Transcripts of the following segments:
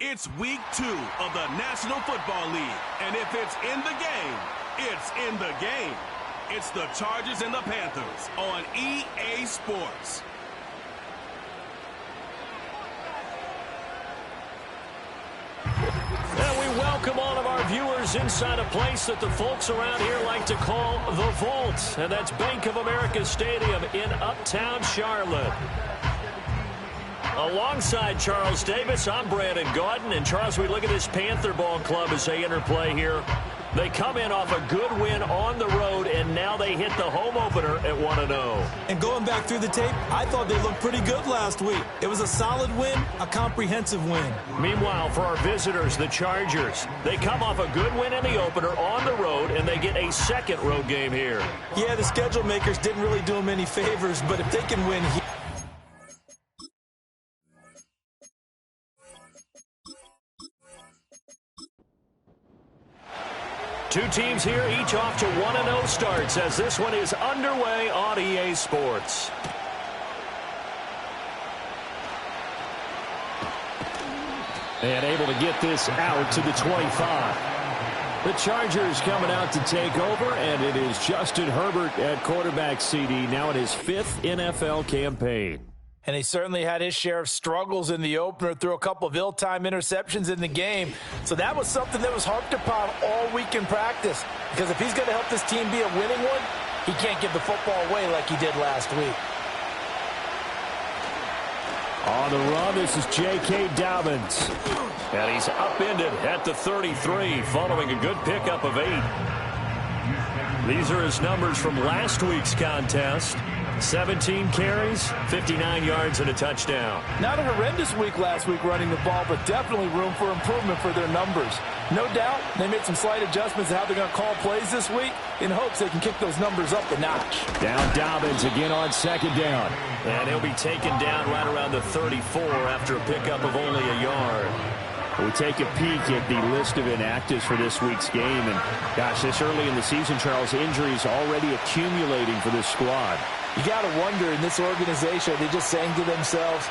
It's week 2 of the National Football League. And if it's in the game, it's in the game. It's the Chargers and the Panthers on EA Sports. And we welcome all of our viewers inside a place that the folks around here like to call the Vault. And that's Bank of America Stadium in Uptown Charlotte. Alongside Charles Davis, I'm Brandon Gaudin. And Charles, we look at this Panther ball club as they interplay here. They come in off a good win on the road, and now they hit the home opener at 1-0. And going back through the tape, I thought they looked pretty good last week. It was a solid win, a comprehensive win. Meanwhile, for our visitors, the Chargers, they come off a good win in the opener on the road, and they get a second road game here. Yeah, the schedule makers didn't really do them any favors, but if they can win here. Two teams here, each off to 1-0 starts as this one is underway on EA Sports. And able to get this out to the 25. The Chargers coming out to take over, and it is Justin Herbert at quarterback, CD, now in his 5th NFL campaign. And he certainly had his share of struggles in the opener, threw a couple of ill-timed interceptions in the game. So that was something that was harped upon all week in practice. Because if he's going to help this team be a winning one, he can't give the football away like he did last week. On the run, this is J.K. Dobbins. And he's upended at the 33 following a good pickup of 8. These are his numbers from last week's contest. 17 carries, 59 yards, and a touchdown. Not a horrendous week last week running the ball, but definitely room for improvement for their numbers. No doubt, they made some slight adjustments to how they're going to call plays this week in hopes they can kick those numbers up a notch. Down Dobbins again on second down. And he'll be taken down right around the 34 after a pickup of only a yard. We take a peek at the list of inactives for this week's game. And, gosh, this early in the season, Charles, injuries already accumulating for this squad. You got to wonder in this organization, they just saying to themselves,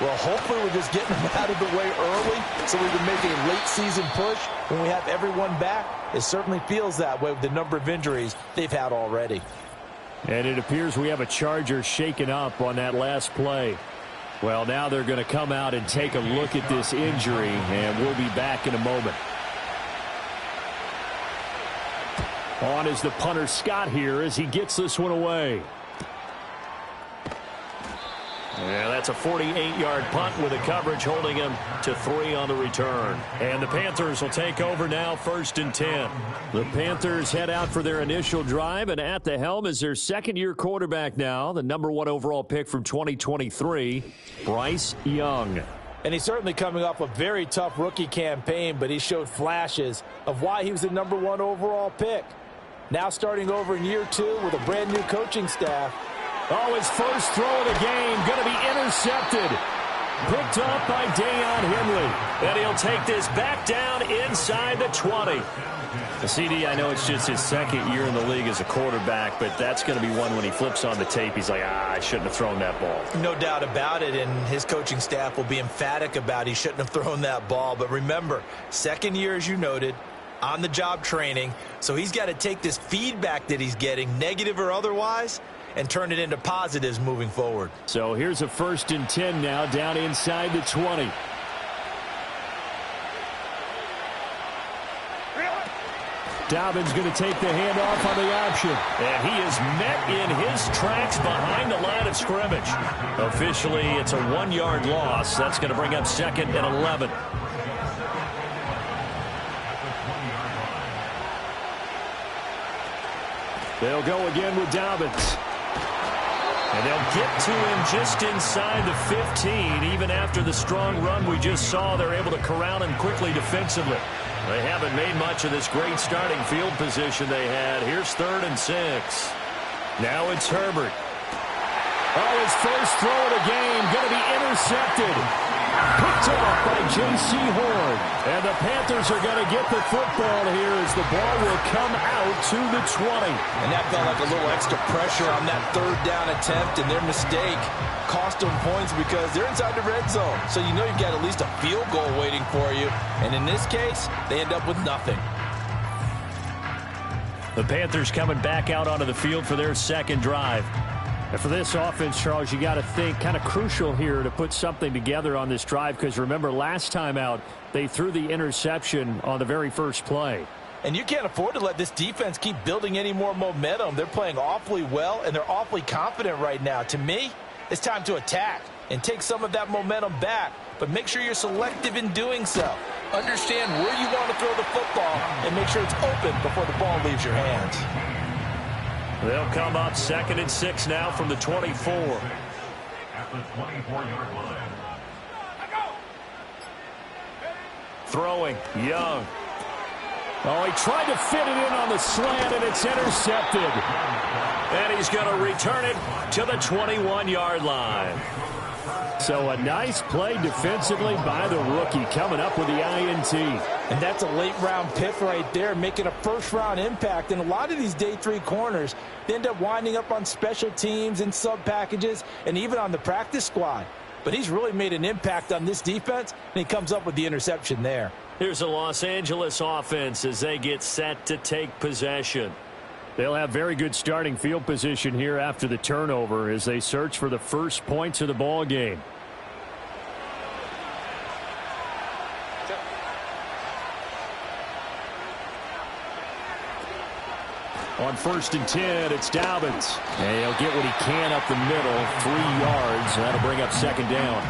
well, hopefully we're just getting them out of the way early so we can make a late season push when we have everyone back. It certainly feels that way with the number of injuries they've had already. And it appears we have a Charger shaken up on that last play. Well, now they're going to come out and take a look at this injury, and we'll be back in a moment. On is the punter Scott here as he gets this one away. Yeah, that's a 48-yard punt with a coverage holding him to 3 on the return. And the Panthers will take over now, 1st and 10. The Panthers head out for their initial drive, and at the helm is their second-year quarterback now, the number 1 overall pick from 2023, Bryce Young. And he's certainly coming off a very tough rookie campaign, but he showed flashes of why he was the number 1 overall pick. Now starting over in year 2 with a brand-new coaching staff. Oh, his first throw of the game going to be intercepted. Picked up by Deion Henley. And he'll take this back down inside the 20. The CD, I know it's just his second year in the league as a quarterback, but that's going to be one when he flips on the tape. He's like, I shouldn't have thrown that ball. No doubt about it, and his coaching staff will be emphatic about he shouldn't have thrown that ball. But remember, second year, as you noted, on-the-job training, so he's got to take this feedback that he's getting, negative or otherwise, and turn it into positives moving forward. So here's a 1st and 10 now down inside the 20. Dobbins going to take the handoff on the option. And he is met in his tracks behind the line of scrimmage. Officially, it's a 1-yard loss. That's going to bring up 2nd and 11. They'll go again with Dobbins. And they'll get to him just inside the 15. Even after the strong run we just saw, they're able to corral him quickly defensively. They haven't made much of this great starting field position they had. Here's 3rd and 6. Now it's Herbert. Oh, his first throw of the game going to be intercepted. Picked up by J.C. Horn. And the Panthers are going to get the football here as the ball will come out to the 20. And that felt like a little extra pressure on that third down attempt, and their mistake cost them points because they're inside the red zone. So you know you've got at least a field goal waiting for you. And in this case, they end up with nothing. The Panthers coming back out onto the field for their second drive. And for this offense, Charles, you got to think kind of crucial here to put something together on this drive because remember last time out they threw the interception on the very first play. And you can't afford to let this defense keep building any more momentum. They're playing awfully well, and they're awfully confident right now. To me, it's time to attack and take some of that momentum back, but make sure you're selective in doing so. Understand where you want to throw the football and make sure it's open before the ball leaves your hands. They'll come up 2nd and 6 now from the 24. At the 24-yard line. Throwing, Young. Oh, he tried to fit it in on the slant, and it's intercepted. And he's going to return it to the 21-yard line. So a nice play defensively by the rookie coming up with the INT. And that's a late-round pick right there, making a first-round impact. And a lot of these day 3 corners, they end up winding up on special teams and sub-packages and even on the practice squad. But he's really made an impact on this defense, and he comes up with the interception there. Here's a Los Angeles offense as they get set to take possession. They'll have very good starting field position here after the turnover as they search for the first points of the ball game. On 1st and 10, it's Dobbins. And he'll get what he can up the middle, 3 yards. That'll bring up 2nd down.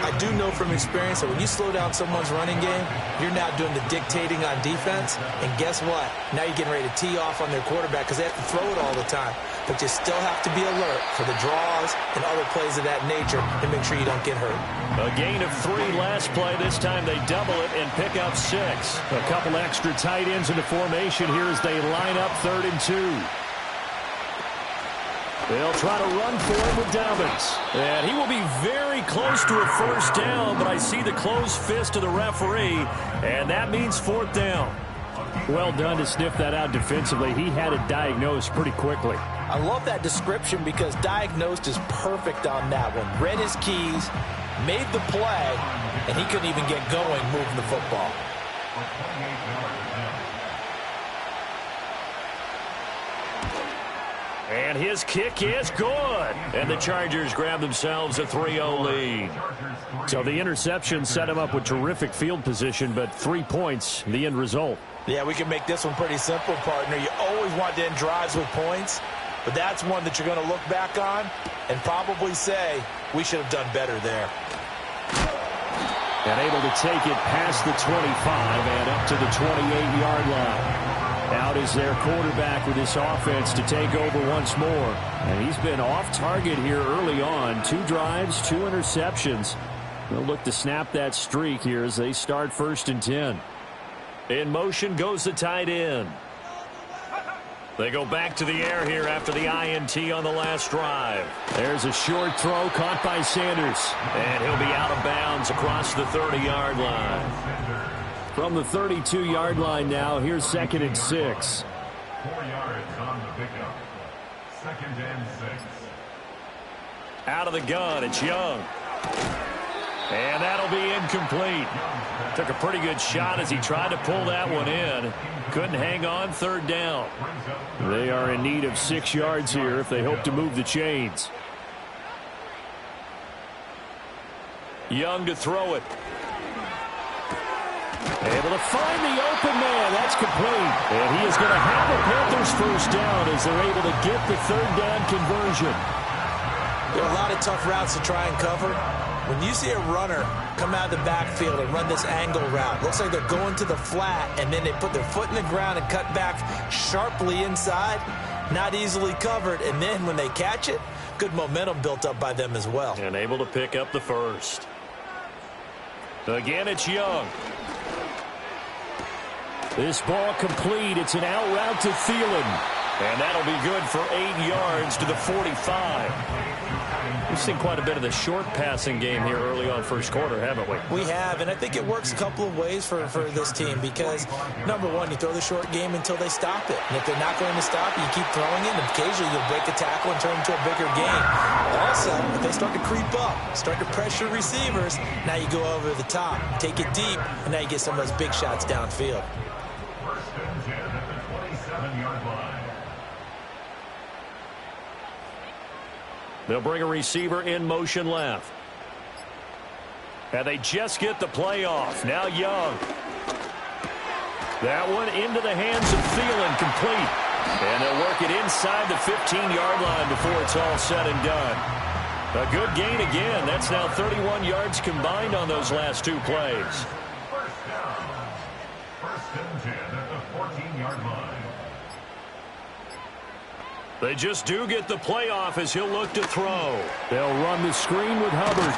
I do know from experience that when you slow down someone's running game, you're now doing the dictating on defense. And guess what? Now you're getting ready to tee off on their quarterback because they have to throw it all the time. But you still have to be alert for the draws and other plays of that nature and make sure you don't get hurt. A gain of 3 last play. This time they double it and pick up 6. A couple extra tight ends into formation here as they line up 3rd and 2. They'll try to run for him with Dobbins. And he will be very close to a first down, but I see the closed fist of the referee, and that means 4th down. Well done to sniff that out defensively. He had it diagnosed pretty quickly. I love that description because diagnosed is perfect on that one. Read his keys, made the play, and he couldn't even get going moving the football. And his kick is good. And the Chargers grab themselves a 3-0 lead. So the interception set him up with terrific field position, but 3 points, the end result. Yeah, we can make this one pretty simple, partner. You always want to end drives with points, but that's one that you're going to look back on and probably say, we should have done better there. And able to take it past the 25 and up to the 28-yard line. Out is their quarterback with this offense to take over once more. And he's been off target here early on. 2 drives, 2 interceptions. They'll look to snap that streak here as they start 1st and 10. In motion goes the tight end. They go back to the air here after the INT on the last drive. There's a short throw caught by Sanders. And he'll be out of bounds across the 30-yard line. From the 32-yard line now, here's 2nd and 6. 4 yards on the pickup. 2nd and 6. Out of the gun, it's Young. And that'll be incomplete. Took a pretty good shot as he tried to pull that one in. Couldn't hang on, 3rd down. They are in need of 6 yards here if they hope to move the chains. Young to throw it. Able to find the open man. That's complete. And he is going to have the Panthers first down as they're able to get the 3rd down conversion. There are a lot of tough routes to try and cover. When you see a runner come out of the backfield and run this angle route, looks like they're going to the flat, and then they put their foot in the ground and cut back sharply inside. Not easily covered. And then when they catch it, good momentum built up by them as well. And able to pick up the first. Again, it's Young. This ball complete. It's an out route to Thielen. And that'll be good for 8 yards to the 45. We've seen quite a bit of the short passing game here early on first quarter, haven't we? We have, and I think it works a couple of ways for this team because, number one, you throw the short game until they stop it. And if they're not going to stop it, you keep throwing it, and occasionally you'll break a tackle and turn it into a bigger game. Also, if they start to creep up, start to pressure receivers, now you go over the top, take it deep, and now you get some of those big shots downfield. First and 10 at the 27-yard line. They'll bring a receiver in motion left. And they just get the play off. Now Young. That one into the hands of Thielen, complete. And they'll work it inside the 15-yard line before it's all said and done. A good gain again. That's now 31 yards combined on those last 2 plays. First down. First and 10 at the 14-yard line. They just do get the play off as he'll look to throw. They'll run the screen with Hubbard.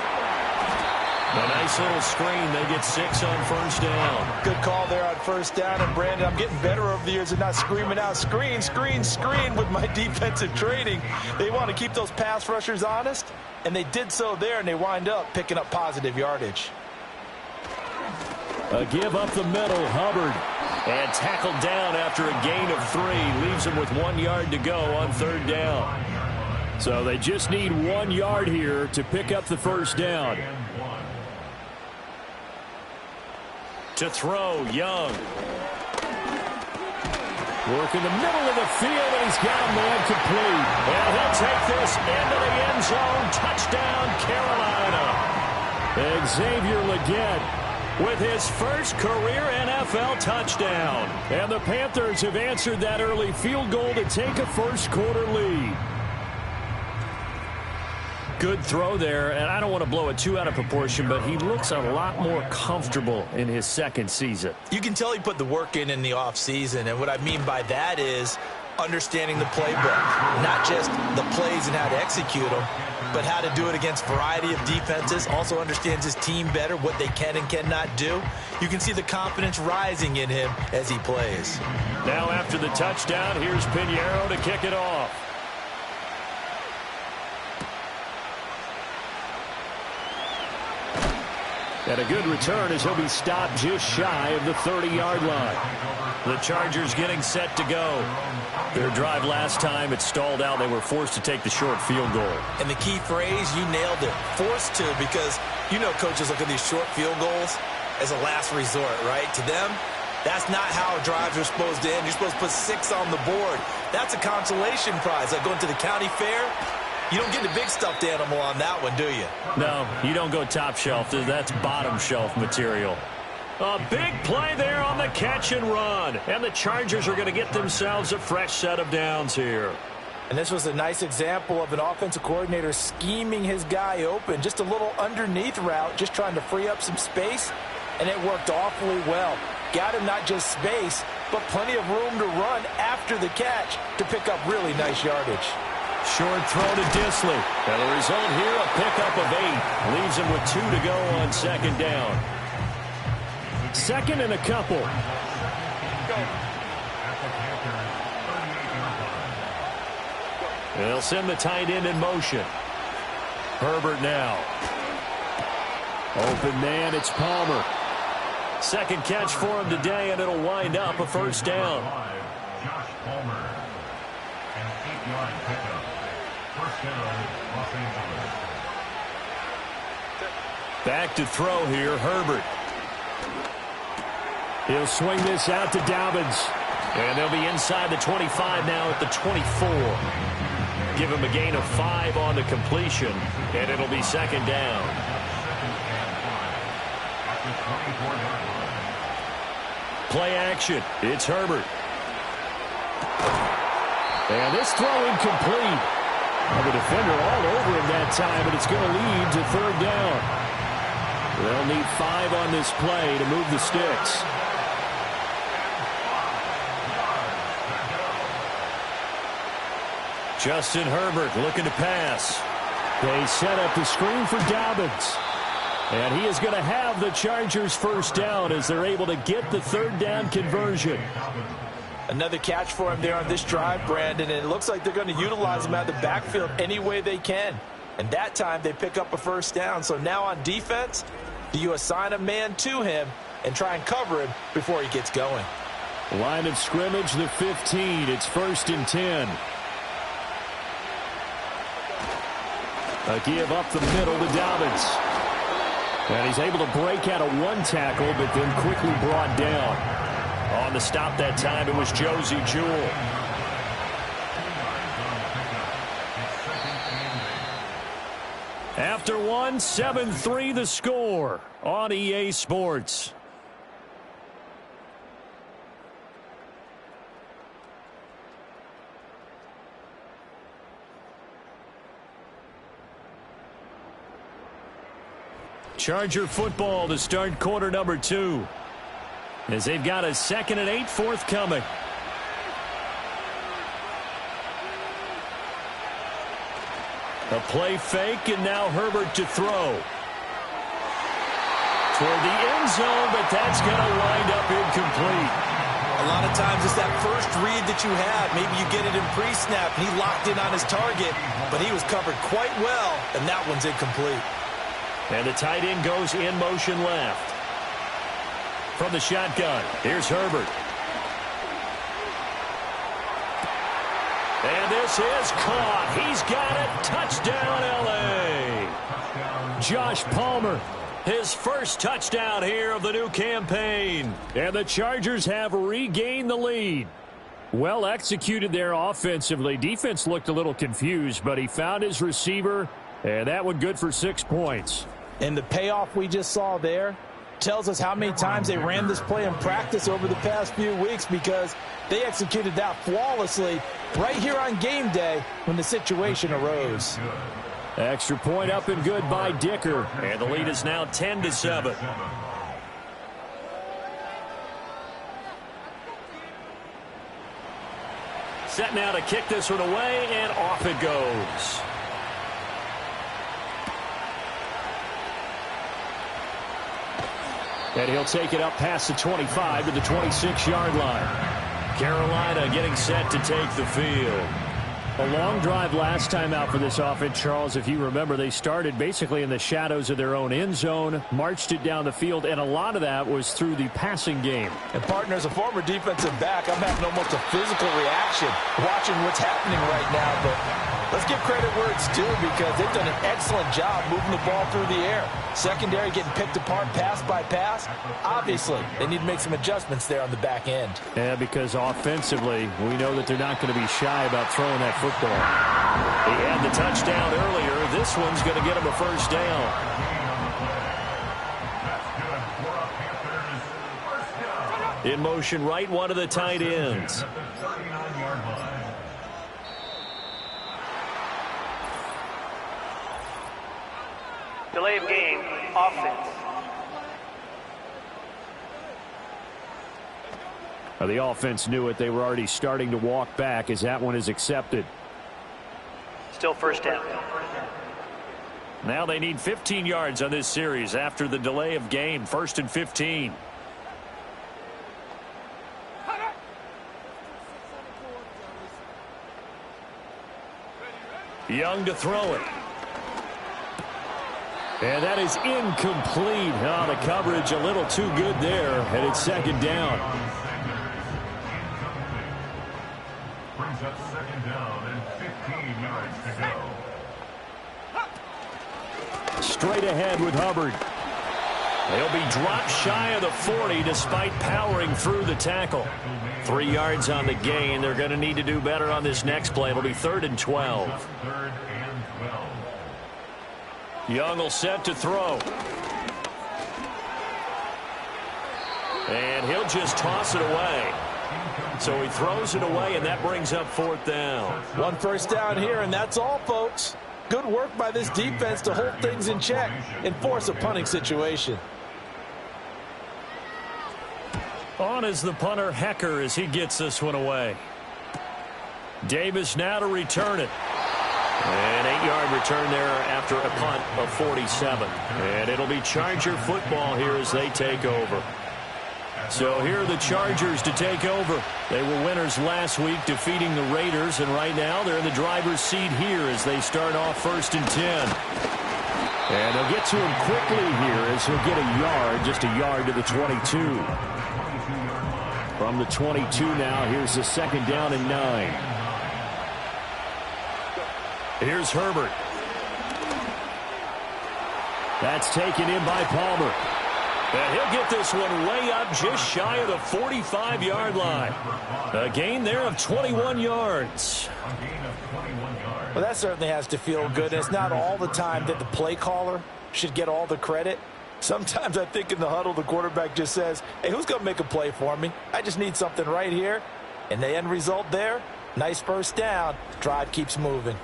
A nice little screen. They get 6 on first down. Good call there on first down. And, Brandon, I'm getting better over the years and not screaming out, screen, screen, screen with my defensive training. They want to keep those pass rushers honest, and they did so there, and they wind up picking up positive yardage. A give up the middle, Hubbard. And tackled down after a gain of 3. Leaves him with 1 yard to go on third down. So they just need 1 yard here to pick up the first down. To throw, Young. Work in the middle of the field, and he's got a man complete. And he'll take this into the end zone. Touchdown, Carolina. Xavier Legette with his first career NFL touchdown. And the Panthers have answered that early field goal to take a first quarter lead. Good throw there, and I don't want to blow it too out of proportion, but he looks a lot more comfortable in his second season. You can tell he put the work in the offseason, and what I mean by that is understanding the playbook, not just the plays and how to execute them, but how to do it against a variety of defenses. Also understands his team better, what they can and cannot do. You can see the confidence rising in him as he plays. Now after the touchdown, here's Pinheiro to kick it off. And a good return as he'll be stopped just shy of the 30-yard line. The Chargers getting set to go. Their drive last time, it stalled out. They were forced to take the short field goal. And the key phrase, you nailed it, forced to, because you know coaches look at these short field goals as a last resort, right? To them, that's not how drives are supposed to end. You're supposed to put 6 on the board. That's a consolation prize. Like going to the county fair, you don't get the big stuffed animal on that one, do you? No, you don't go top shelf. That's bottom shelf material. A big play there on the catch and run. And the Chargers are going to get themselves a fresh set of downs here. And this was a nice example of an offensive coordinator scheming his guy open. Just a little underneath route, just trying to free up some space. And it worked awfully well. Got him not just space, but plenty of room to run after the catch to pick up really nice yardage. Short throw to Disley. And the result here, a pickup of 8. Leaves him with 2 to go on second down. Second and a couple. They'll send the tight end in motion. Herbert now. Open man, it's Palmer. Second catch for him today, and it'll wind up a first down. Josh Palmer. An 8-yard pickup. First down, Los Angeles. Back to throw here, Herbert. He'll swing this out to Dobbins. And they'll be inside the 25 now at the 24. Give him a gain of 5 on the completion, and it'll be second down. Play action. It's Herbert. And this throw incomplete. The defender all over him that time, but it's going to lead to third down. They'll need 5 on this play to move the sticks. Justin Herbert looking to pass. They set up the screen for Dobbins. And he is going to have the Chargers first down as they're able to get the third down conversion. Another catch for him there on this drive, Brandon, and it looks like they're going to utilize him out of the backfield any way they can. And that time they pick up a first down. So now on defense, do you assign a man to him and try and cover him before he gets going? Line of scrimmage, the 15. It's 1st and 10. A give up the middle to Dobbins. And he's able to break out of one tackle, but then quickly brought down. On the stop that time, it was Josie Jewell. After one, 7-3 the score on EA Sports. Charger football to start quarter number 2. As they've got a 2nd and 8 forthcoming. A play fake, and now Herbert to throw. Toward the end zone, but that's going to wind up incomplete. A lot of times it's that first read that you have. Maybe you get it in pre-snap, and he locked in on his target, but he was covered quite well, and that one's incomplete. And the tight end goes in motion left. From the shotgun, here's Herbert. And this is caught. He's got it. Touchdown, L.A. Josh Palmer, his first touchdown here of the new campaign. And the Chargers have regained the lead. Well executed there offensively. Defense looked a little confused, but he found his receiver, and that one good for 6 points. And the payoff we just saw there tells us how many times they ran this play in practice over the past few weeks, because they executed that flawlessly right here on game day when the situation arose. Extra point up and good by Dicker. And the lead is now 10-7. Set now to kick this one away, and off it goes. And he'll take it up past the 25 to the 26-yard line. Carolina getting set to take the field. A long drive last time out for this offense, Charles. If you remember, they started basically in the shadows of their own end zone, marched it down the field, and a lot of that was through the passing game. And, partner, as a former defensive back, I'm having almost a physical reaction watching what's happening right now. But let's give credit where it's due, because they've done an excellent job moving the ball through the air. Secondary getting picked apart pass by pass. Obviously, they need to make some adjustments there on the back end. Yeah, because offensively, we know that they're not going to be shy about throwing that football. He had the touchdown earlier. This one's going to get him a first down. In motion right, one of the tight ends. Delay of game, offense. Well, the offense knew it. They were already starting to walk back as that one is accepted. Still first down. Now they need 15 yards on this series after the delay of game. 1st and 15. Young to throw it. And that is incomplete. Oh, the coverage a little too good there, and it's 2nd down. Brings up 2nd down and 15 yards to go. Straight ahead with Hubbard. They'll be dropped shy of the 40 despite powering through the tackle. 3 yards on the gain. They're going to need to do better on this next play. It'll be 3rd and 12. 3rd and 12. Young will set to throw. And he'll just toss it away. So he throws it away, and that brings up 4th down. One first down here, and that's all, folks. Good work by this defense to hold things in check and force a punting situation. On is the punter, Hecker, as he gets this one away. Davis now to return it. An 8-yard return there after a punt of 47. And it'll be Charger football here as they take over. So here are the Chargers to take over. They were winners last week, defeating the Raiders, and right now they're in the driver's seat here as they start off 1st and 10. And they'll get to him quickly here as he'll get a yard, just a yard to the 22. From the 22 now, here's the 2nd down and 9. Here's Herbert. That's taken in by Palmer. And he'll get this one way up just shy of the 45-yard line. A gain there of 21 yards. Well, that certainly has to feel good. It's not all the time that the play caller should get all the credit. Sometimes I think in the huddle, the quarterback just says, hey, who's going to make a play for me? I just need something right here. And the end result there, nice 1st down. Drive keeps moving.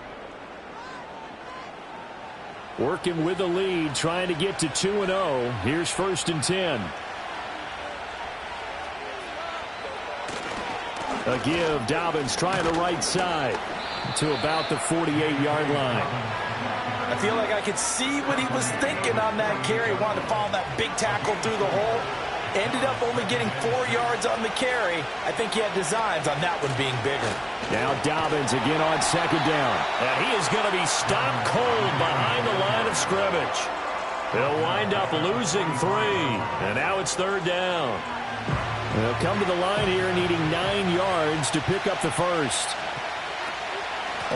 Working with the lead, trying to get to 2-0. Here's 1st and 10. A give. Dobbins trying the right side to about the 48-yard line. I feel like I could see what he was thinking on that carry. Wanted to follow that big tackle through the hole. Ended up only getting 4 yards on the carry. I think he had designs on that one being bigger. Now Dobbins again on 2nd down. And he is going to be stopped cold behind the line of scrimmage. He'll wind up losing 3. And now it's 3rd down. They'll come to the line here needing 9 yards to pick up the 1st.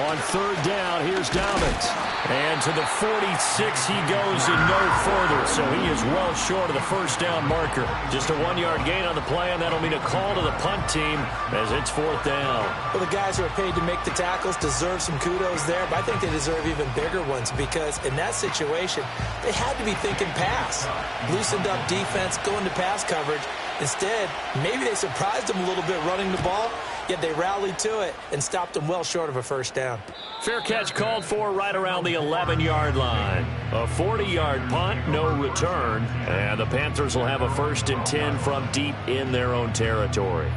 On 3rd down, here's Dobbins. And to the 46 he goes and no further. So he is well short of the 1st down marker. Just a 1-yard gain on the play, and that'll mean a call to the punt team as it's 4th down. Well, the guys who are paid to make the tackles deserve some kudos there, but I think they deserve even bigger ones because in that situation, they had to be thinking pass. Loosened up defense, going to pass coverage. Instead, maybe they surprised them a little bit running the ball, yet they rallied to it and stopped them well short of a 1st down. Fair catch called for right around the 11-yard line. A 40-yard punt, no return. And the Panthers will have a 1st and 10 from deep in their own territory.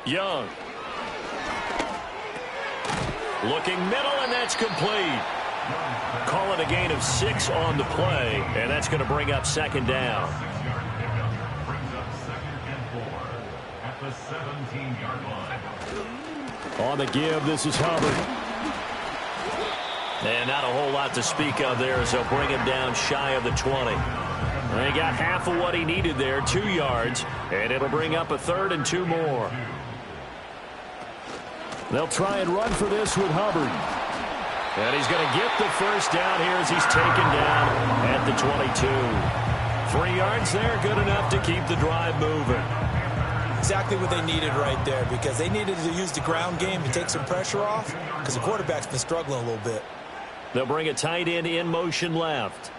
Young. Looking middle, and that's complete. Call it a gain of 6 on the play, and that's going to bring up 2nd down. Brings up 2nd and 4 at the 17-yard line. On the give, this is Hubbard. And not a whole lot to speak of there as they'll bring him down shy of the 20. And he got half of what he needed there, 2 yards, and it'll bring up a 3rd and 2 more. They'll try and run for this with Hubbard. And he's going to get the 1st down here as he's taken down at the 22. 3 yards there, good enough to keep the drive moving. Exactly what they needed right there because they needed to use the ground game to take some pressure off because the quarterback's been struggling a little bit. They'll bring a tight end in motion left.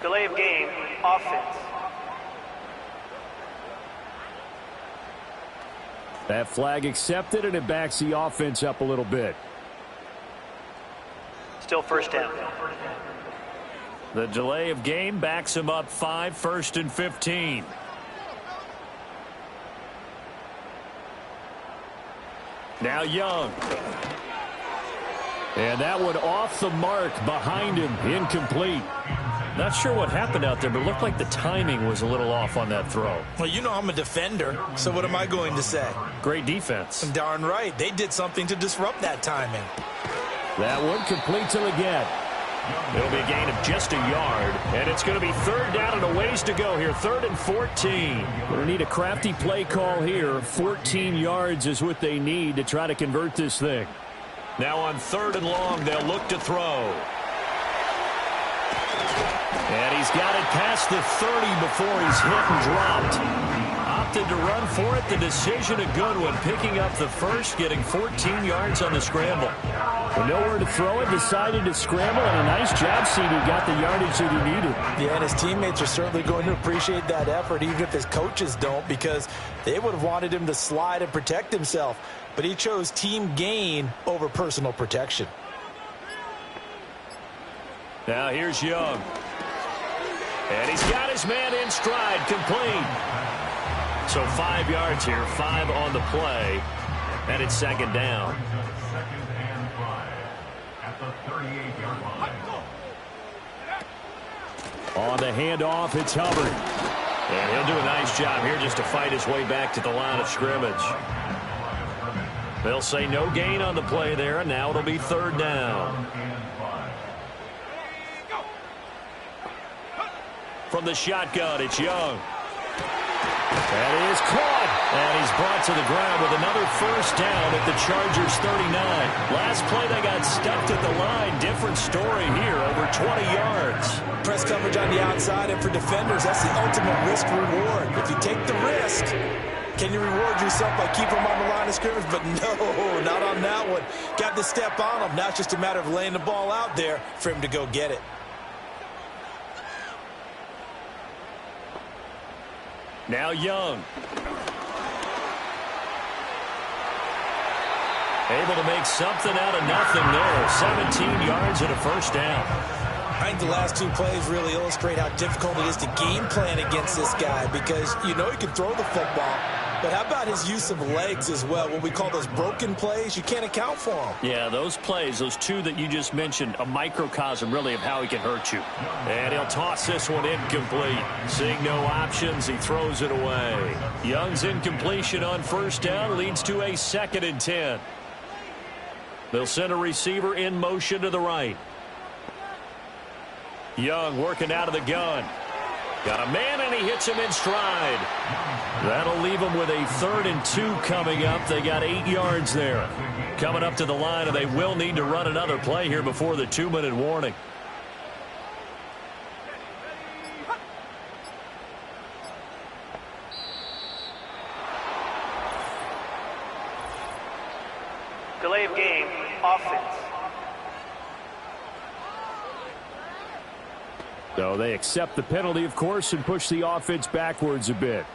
Delay of game, offense. That flag accepted, and it backs the offense up a little bit. Still 1st down. The delay of game backs him up 5, 1st and 15. Now Young. And that one off the mark behind him, incomplete. Not sure what happened out there, but it looked like the timing was a little off on that throw. Well, you know I'm a defender, so what am I going to say? Great defense. Darn right. They did something to disrupt that timing. That one completes him again. It'll be a gain of just a yard, and it's going to be 3rd down and a ways to go here, 3rd and 14. Going to need a crafty play call here. 14 yards is what they need to try to convert this thing. Now on 3rd and long, they'll look to throw. And he's got it past the 30 before he's hit and dropped. Opted to run for it. The decision a good one. Picking up the 1st, getting 14 yards on the scramble. With nowhere to throw it, decided to scramble, and a nice job, CD. Got the yardage that he needed. Yeah, and his teammates are certainly going to appreciate that effort, even if his coaches don't, because they would have wanted him to slide and protect himself. But he chose team gain over personal protection. Now here's Young. And he's got his man in stride, complete. So 5 yards here, 5 on the play, and it's second down. Second and 5 at the 38-yard line. On the handoff, it's Hubbard. And he'll do a nice job here just to fight his way back to the line of scrimmage. They'll say no gain on the play there, and now it'll be third down. From the shotgun, it's Young. That is caught, and he's brought to the ground with another first down at the Chargers' 39. Last play, they got stuck at the line. Different story here, over 20 yards. Press coverage on the outside, and for defenders, that's the ultimate risk-reward. If you take the risk, can you reward yourself by keeping them on the line of scrimmage? But no, not on that one. Got to step on them. Now it's just a matter of laying the ball out there for him to go get it. Now Young. Able to make something out of nothing there. 17 yards and a first down. I think the last two plays really illustrate how difficult it is to game plan against this guy, because you know he can throw the football, but how about his use of legs as well? What we call those broken plays, you can't account for them. Yeah, those plays, those two that you just mentioned, a microcosm really of how he can hurt you. And he'll toss this one incomplete. Seeing no options, he throws it away. Young's incompletion on first down leads to a 2nd and 10. They'll send a receiver in motion to the right. Young working out of the gun. Got a man, and he hits him in stride. That'll leave him with a 3rd and 2 coming up. They got 8 yards there. Coming up to the line, and they will need to run another play here before the 2-minute warning. Delay of game, offense. So they accept the penalty, of course, and push the offense backwards a bit.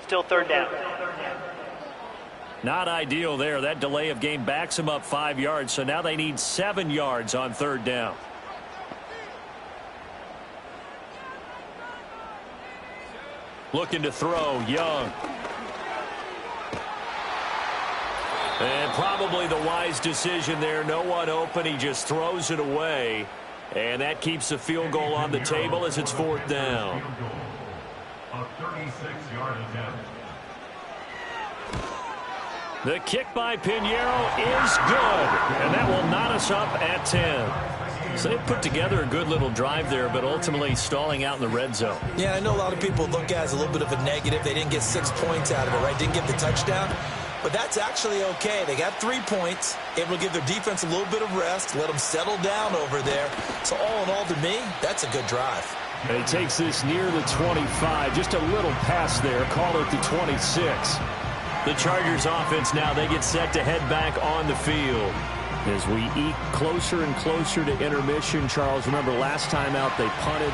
Still third down. Not ideal there. That delay of game backs them up 5 yards, so now they need 7 yards on third down. Looking to throw, Young. And probably the wise decision there. No one open. He just throws it away. And that keeps the field goal on the table as it's 4th down. A 36-yard attempt. The kick by Pinheiro is good. And that will knot us up at 10. So they put together a good little drive there, but ultimately stalling out in the red zone. Yeah, I know a lot of people look at it as a little bit of a negative. They didn't get 6 points out of it, right? Didn't get the touchdown. But that's actually okay. They got 3 points, able to give their defense a little bit of rest, let them settle down over there. So all in all, to me, that's a good drive. And he takes this near the 25. Just a little pass there. Call it the 26. The Chargers offense now, they get set to head back on the field. As we eat closer and closer to intermission, Charles, remember last time out they punted.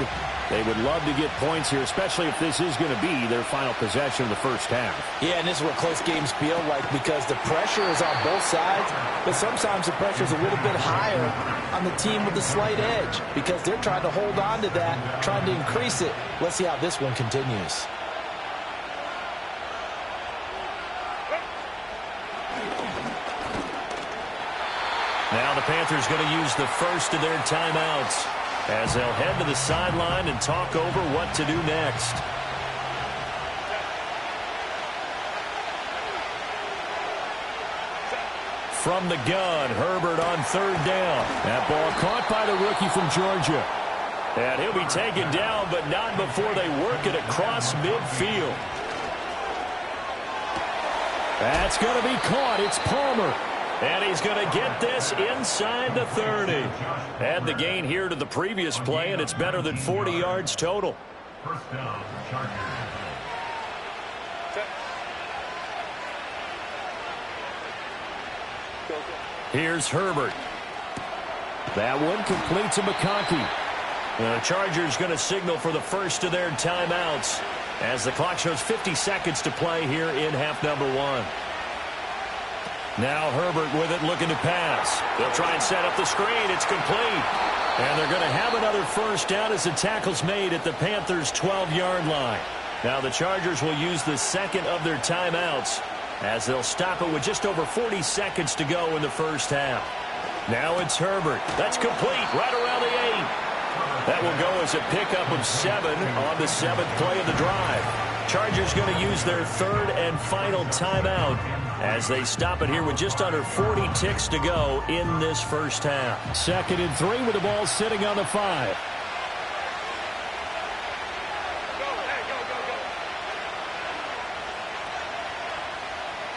They would love to get points here, especially if this is going to be their final possession of the first half. Yeah, and this is what close games feel like, because the pressure is on both sides, but sometimes the pressure is a little bit higher on the team with the slight edge, because they're trying to hold on to that, trying to increase it. Let's see how this one continues. Now the Panthers going to use the first of their timeouts as they'll head to the sideline and talk over what to do next. From the gun, Herbert on third down. That ball caught by the rookie from Georgia. And he'll be taken down, but not before they work it across midfield. That's going to be caught. It's Palmer. And he's going to get this inside the 30. Add the gain here to the previous play, and it's better than 40 yards total. First down, Chargers. Here's Herbert. That one completes to McConkey. The Chargers going to signal for the first of their timeouts as the clock shows 50 seconds to play here in half number 1. Now Herbert with it, looking to pass. They'll try and set up the screen. It's complete. And they're going to have another first down as the tackle's made at the Panthers' 12-yard line. Now the Chargers will use the second of their timeouts as they'll stop it with just over 40 seconds to go in the first half. Now it's Herbert. That's complete right around the 8. That will go as a pickup of 7 on the 7th play of the drive. Chargers going to use their third and final timeout as they stop it here with just under 40 ticks to go in this first half. 2nd and 3 with the ball sitting on the 5.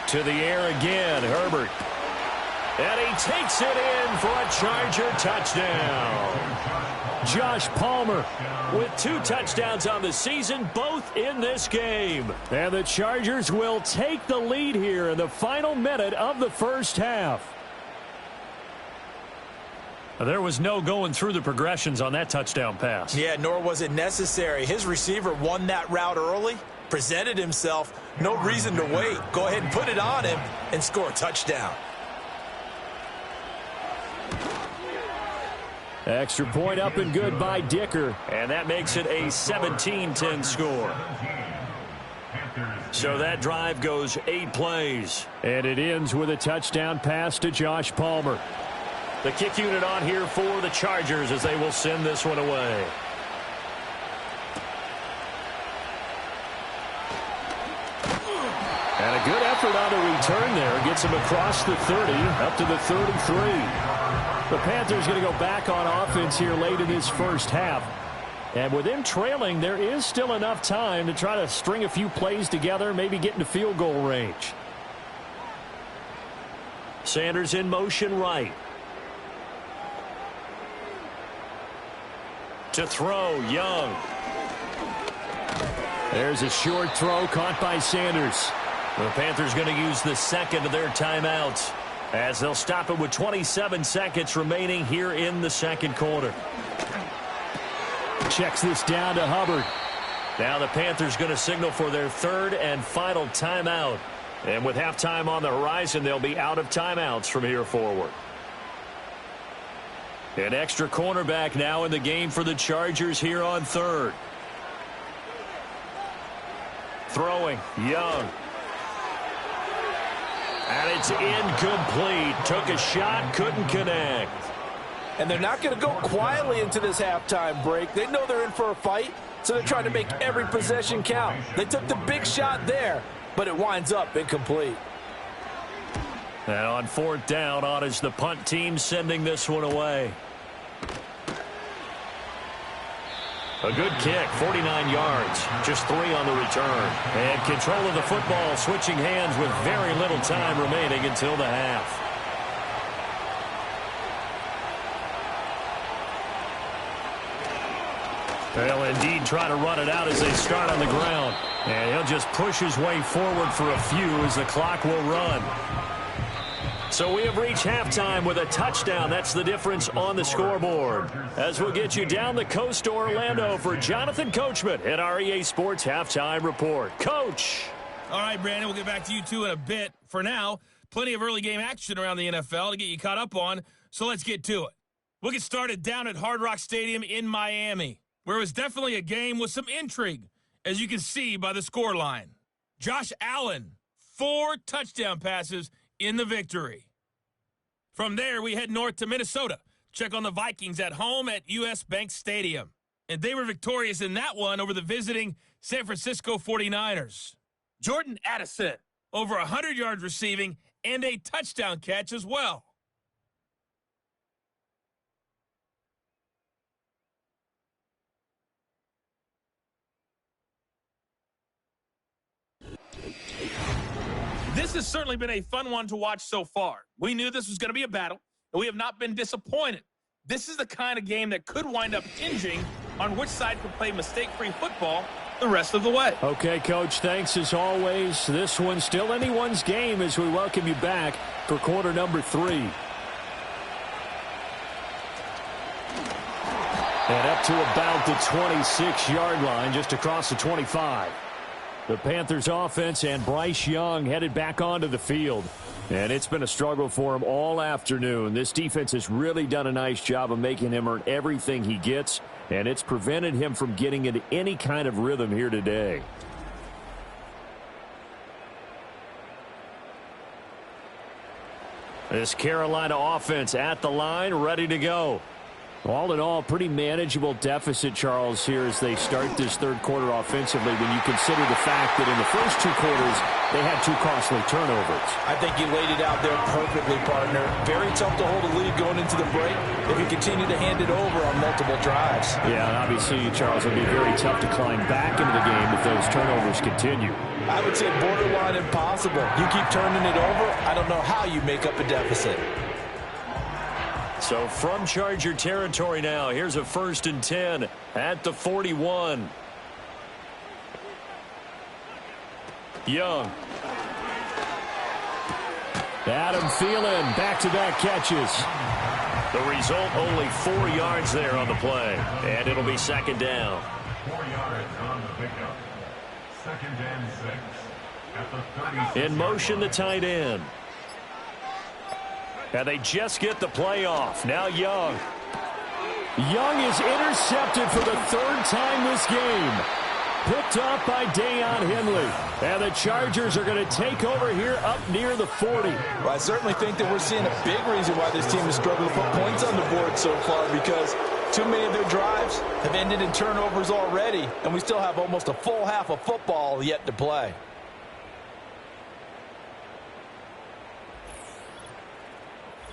To the air again, Herbert. And he takes it in for a Charger touchdown. Josh Palmer with 2 touchdowns on the season, both in this game. And the Chargers will take the lead here in the final minute of the first half. There was no going through the progressions on that touchdown pass. Yeah, nor was it necessary. His receiver won that route early, presented himself, no reason to wait. Go ahead and put it on him and score a touchdown. Extra point up and good by Dicker. And that makes it a 17-10 score. So that drive goes 8 plays. And it ends with a touchdown pass to Josh Palmer. The kick unit on here for the Chargers as they will send this one away. And a good effort on the return there. Gets him across the 30, up to the 33. The Panthers going to go back on offense here late in this first half. And with them trailing, there is still enough time to try to string a few plays together, maybe get into field goal range. Sanders in motion right. To throw, Young. There's a short throw caught by Sanders. The Panthers going to use the second of their timeouts as they'll stop it with 27 seconds remaining here in the second quarter. Checks this down to Hubbard. Now the Panthers going to signal for their third and final timeout. And with halftime on the horizon, they'll be out of timeouts from here forward. An extra cornerback now in the game for the Chargers here on third. Throwing, Young. And it's incomplete. Took a shot, couldn't connect. And they're not going to go quietly into this halftime break. They know they're in for a fight, so they're trying to make every possession count. They took the big shot there, but it winds up incomplete. And on 4th down, on is the punt team sending this one away. A good kick, 49 yards, just 3 on the return. And control of the football, switching hands with very little time remaining until the half. They'll indeed try to run it out as they start on the ground. And he'll just push his way forward for a few as the clock will run. So we have reached halftime with a touchdown. That's the difference on the scoreboard. As we'll get you down the coast to Orlando for Jonathan Coachman at our EA Sports Halftime Report. Coach. All right, Brandon, we'll get back to you two in a bit. For now, plenty of early game action around the NFL to get you caught up on, so let's get to it. We'll get started down at Hard Rock Stadium in Miami, where it was definitely a game with some intrigue, as you can see by the scoreline. Josh Allen, 4 touchdown passes in the victory. From there, we head north to Minnesota. Check on the Vikings at home at U.S. Bank Stadium. And they were victorious in that one over the visiting San Francisco 49ers. Jordan Addison, over 100 yards receiving and a touchdown catch as well. This has certainly been a fun one to watch so far. We knew this was going to be a battle, and we have not been disappointed. This is the kind of game that could wind up hinging on which side can play mistake-free football the rest of the way. Okay, Coach, thanks as always. This one's still anyone's game as we welcome you back for quarter number 3. And up to about the 26-yard line, just across the 25. The Panthers offense and Bryce Young headed back onto the field. And it's been a struggle for him all afternoon. This defense has really done a nice job of making him earn everything he gets, and it's prevented him from getting into any kind of rhythm here today. This Carolina offense at the line, ready to go. All in all, pretty manageable deficit, Charles, here as they start this third quarter offensively when you consider the fact that in the first two quarters, they had two costly turnovers. I think you laid it out there perfectly, partner. Very tough to hold a lead going into the break if you continue to hand it over on multiple drives. Yeah, and obviously, Charles, it would be very tough to climb back into the game if those turnovers continue. I would say borderline impossible. You keep turning it over, I don't know how you make up a deficit. So from Charger territory now, here's a 1st and 10 at the 41. Young. Adam Thielen, back-to-back catches. The result, only 4 yards there on the play. And it'll be 2nd down. 4 yards on the pickup. 2nd and 6 at the 36. In motion, the tight end. And they just get the playoff. Now Young. Young is intercepted for the 3rd time this game. Picked off by Deion Henley. And the Chargers are going to take over here up near the 40. Well, I certainly think that we're seeing a big reason why this team has struggled to put points on the board so far, because too many of their drives have ended in turnovers already, and we still have almost a full half of football yet to play.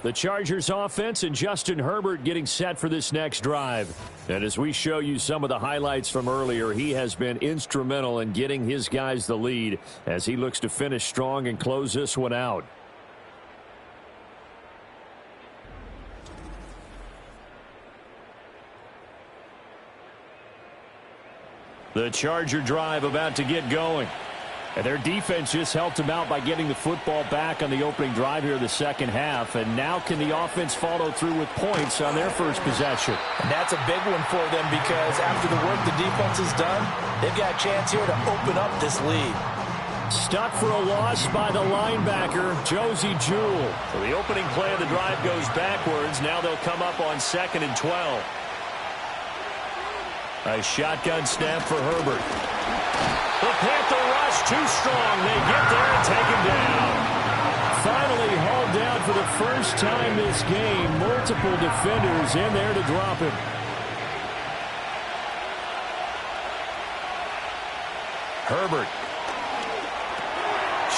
The Chargers offense and Justin Herbert getting set for this next drive. And as we show you some of the highlights from earlier, he has been instrumental in getting his guys the lead as he looks to finish strong and close this one out. The Charger drive about to get going. And their defense just helped them out by getting the football back on the opening drive here in the second half. And now can the offense follow through with points on their first possession? And that's a big one for them, because after the work the defense has done, they've got a chance here to open up this lead. Stuck for a loss by the linebacker, Josie Jewell. So the opening play of the drive goes backwards. Now they'll come up on 2nd and 12. A shotgun snap for Herbert. The Panther rush too strong. They get there and take him down. Finally hauled down for the first time this game. Multiple defenders in there to drop him. Herbert.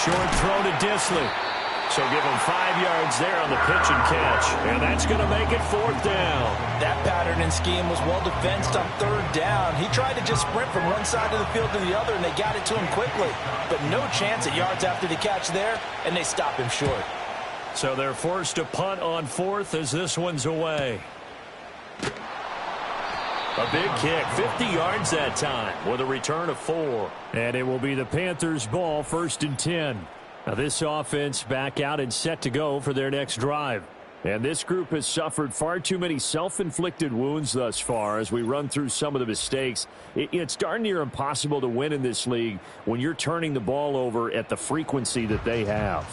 Short throw to Disley. So give him 5 yards there on the pitch and catch. And that's going to make it 4th down. That pattern and scheme was well defensed on 3rd down. He tried to just sprint from one side of the field to the other, and they got it to him quickly. But no chance at yards after the catch there, and they stop him short. So they're forced to punt on 4th as this one's away. A big kick, 50 yards that time with a return of 4. And it will be the Panthers' ball, 1st and 10. Now this offense back out and set to go for their next drive. And this group has suffered far too many self-inflicted wounds thus far as we run through some of the mistakes. It's darn near impossible to win in this league when you're turning the ball over at the frequency that they have.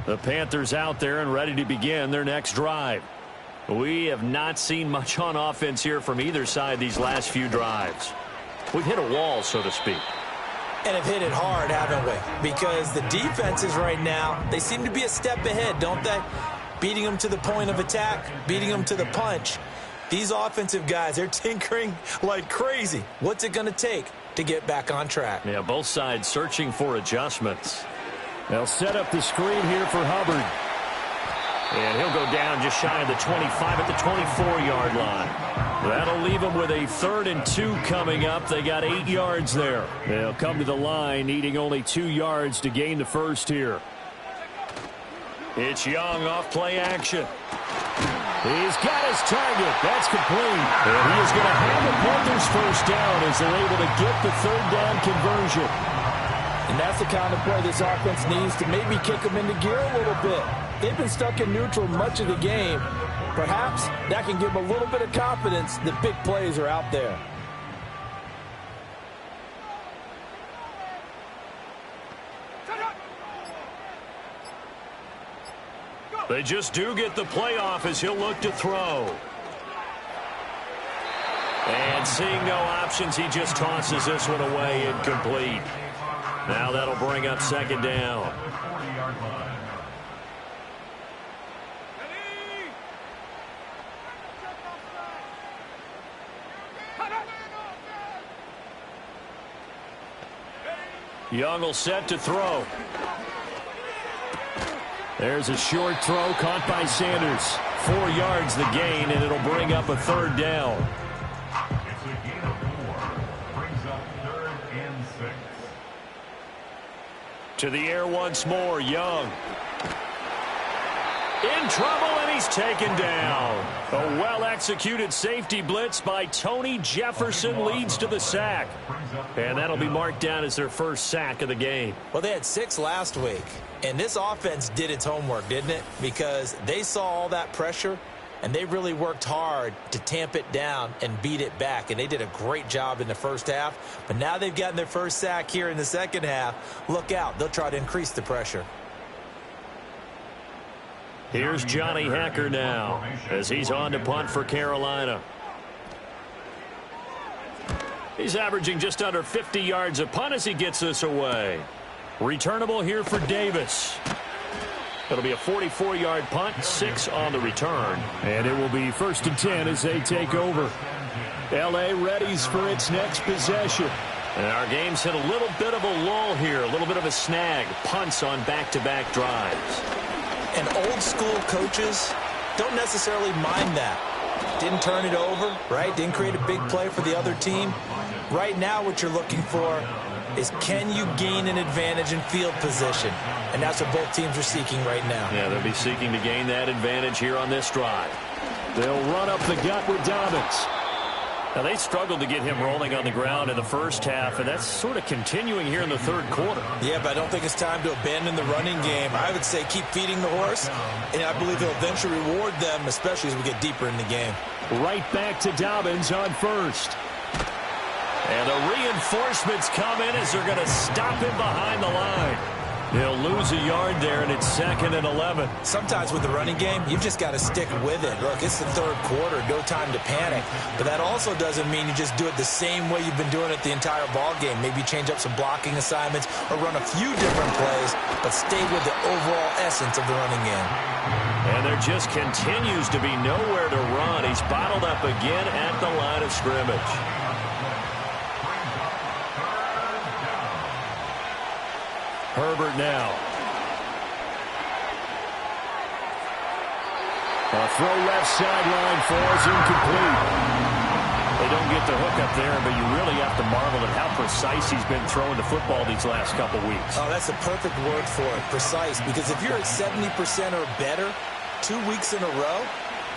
The Panthers out there and ready to begin their next drive. We have not seen much on offense here from either side these last few drives. We've hit a wall, so to speak. And have hit it hard, haven't we? Because the defenses right now, they seem to be a step ahead, don't they? Beating them to the point of attack, beating them to the punch. These offensive guys, they're tinkering like crazy. What's it going to take to get back on track? Yeah, both sides searching for adjustments. They'll set up the screen here for Hubbard. And he'll go down just shy of the 25 at the 24-yard line. That'll leave them with a 3rd and 2 coming up. They got 8 yards there. They'll come to the line, needing only 2 yards to gain the first here. It's Young off play action. He's got his target. That's complete. And he is going to have the Panthers first down as they're able to get the 3rd down conversion. And that's the kind of play this offense needs to maybe kick them into gear a little bit. They've been stuck in neutral much of the game. Perhaps that can give them a little bit of confidence that big plays are out there. They just do get the playoff as he'll look to throw. And seeing no options, he just tosses this one away incomplete. Now that'll bring up 2nd down. Young will set to throw. There's a short throw caught by Sanders. 4 yards the gain, and it'll bring up a third down. It's a gain of 4. Brings up 3rd and 6. To the air once more, Young. In trouble, and he's taken down. A well-executed safety blitz by Tony Jefferson leads to the sack. And that'll be marked down as their first sack of the game. Well, they had 6 last week, and this offense did its homework, didn't it? Because they saw all that pressure, and they really worked hard to tamp it down and beat it back. And they did a great job in the first half. But now they've gotten their first sack here in the second half. Look out. They'll try to increase the pressure. Here's Johnny Hacker now as he's on to punt for Carolina. He's averaging just under 50 yards a punt as he gets this away. Returnable here for Davis. It'll be a 44-yard punt, 6 on the return. And it will be 1st and 10 as they take over. L.A. readies for its next possession. And our game's hit a little bit of a lull here, a little bit of a snag. Punts on back-to-back drives. And old-school coaches don't necessarily mind that. Didn't turn it over, right? Didn't create a big play for the other team. Right now what you're looking for is can you gain an advantage in field position? And that's what both teams are seeking right now. Yeah, they'll be seeking to gain that advantage here on this drive. They'll run up the gut with Dobbins. Now, they struggled to get him rolling on the ground in the first half, and that's sort of continuing here in the third quarter. Yeah, but I don't think it's time to abandon the running game. I would say keep feeding the horse, and I believe he'll eventually reward them, especially as we get deeper in the game. Right back to Dobbins on first. And the reinforcements come in as they're going to stop him behind the line. He'll lose a yard there, and it's 2nd and 11. Sometimes with the running game, you've just got to stick with it. Look, it's the third quarter, no time to panic. But that also doesn't mean you just do it the same way you've been doing it the entire ball game. Maybe change up some blocking assignments or run a few different plays, but stay with the overall essence of the running game. And there just continues to be nowhere to run. He's bottled up again at the line of scrimmage. Herbert now. A throw left sideline falls incomplete. They don't get the hook up there, but you really have to marvel at how precise he's been throwing the football these last couple weeks. Oh, that's the perfect word for it, precise. Because if you're at 70% or better 2 weeks in a row,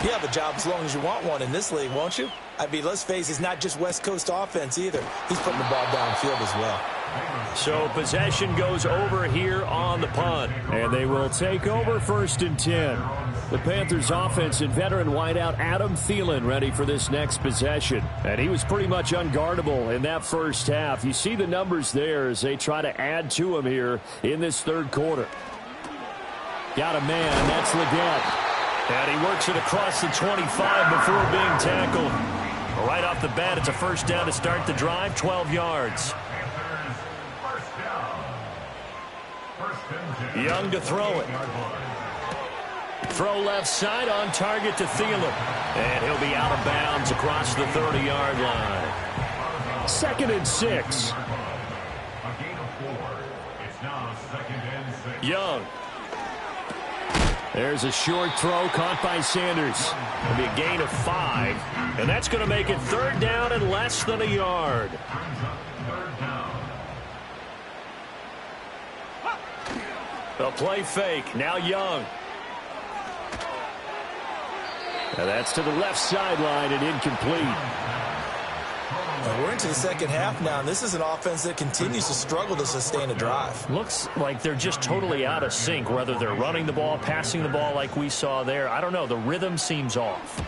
you have a job as long as you want one in this league, won't you? I mean, let's face it, it's not just West Coast offense either. He's putting the ball downfield as well. So possession goes over here on the punt. And they will take over 1st and 10. The Panthers offense and veteran wideout Adam Thielen ready for this next possession. And he was pretty much unguardable in that first half. You see the numbers there as they try to add to him here in this third quarter. Got a man, that's Leggett. And he works it across the 25 before being tackled. Right off the bat, it's a first down to start the drive, 12 yards. Young to throw it. Throw left side on target to Thielen. And he'll be out of bounds across the 30-yard line. 2nd and 6. Young. There's a short throw caught by Sanders. It'll be a gain of 5. And that's going to make it 3rd down and less than a yard. A play fake. Now Young. Now that's to the left sideline and incomplete. We're into the second half now, and this is an offense that continues to struggle to sustain a drive. Looks like they're just totally out of sync, whether they're running the ball, passing the ball like we saw there. I don't know. The rhythm seems off.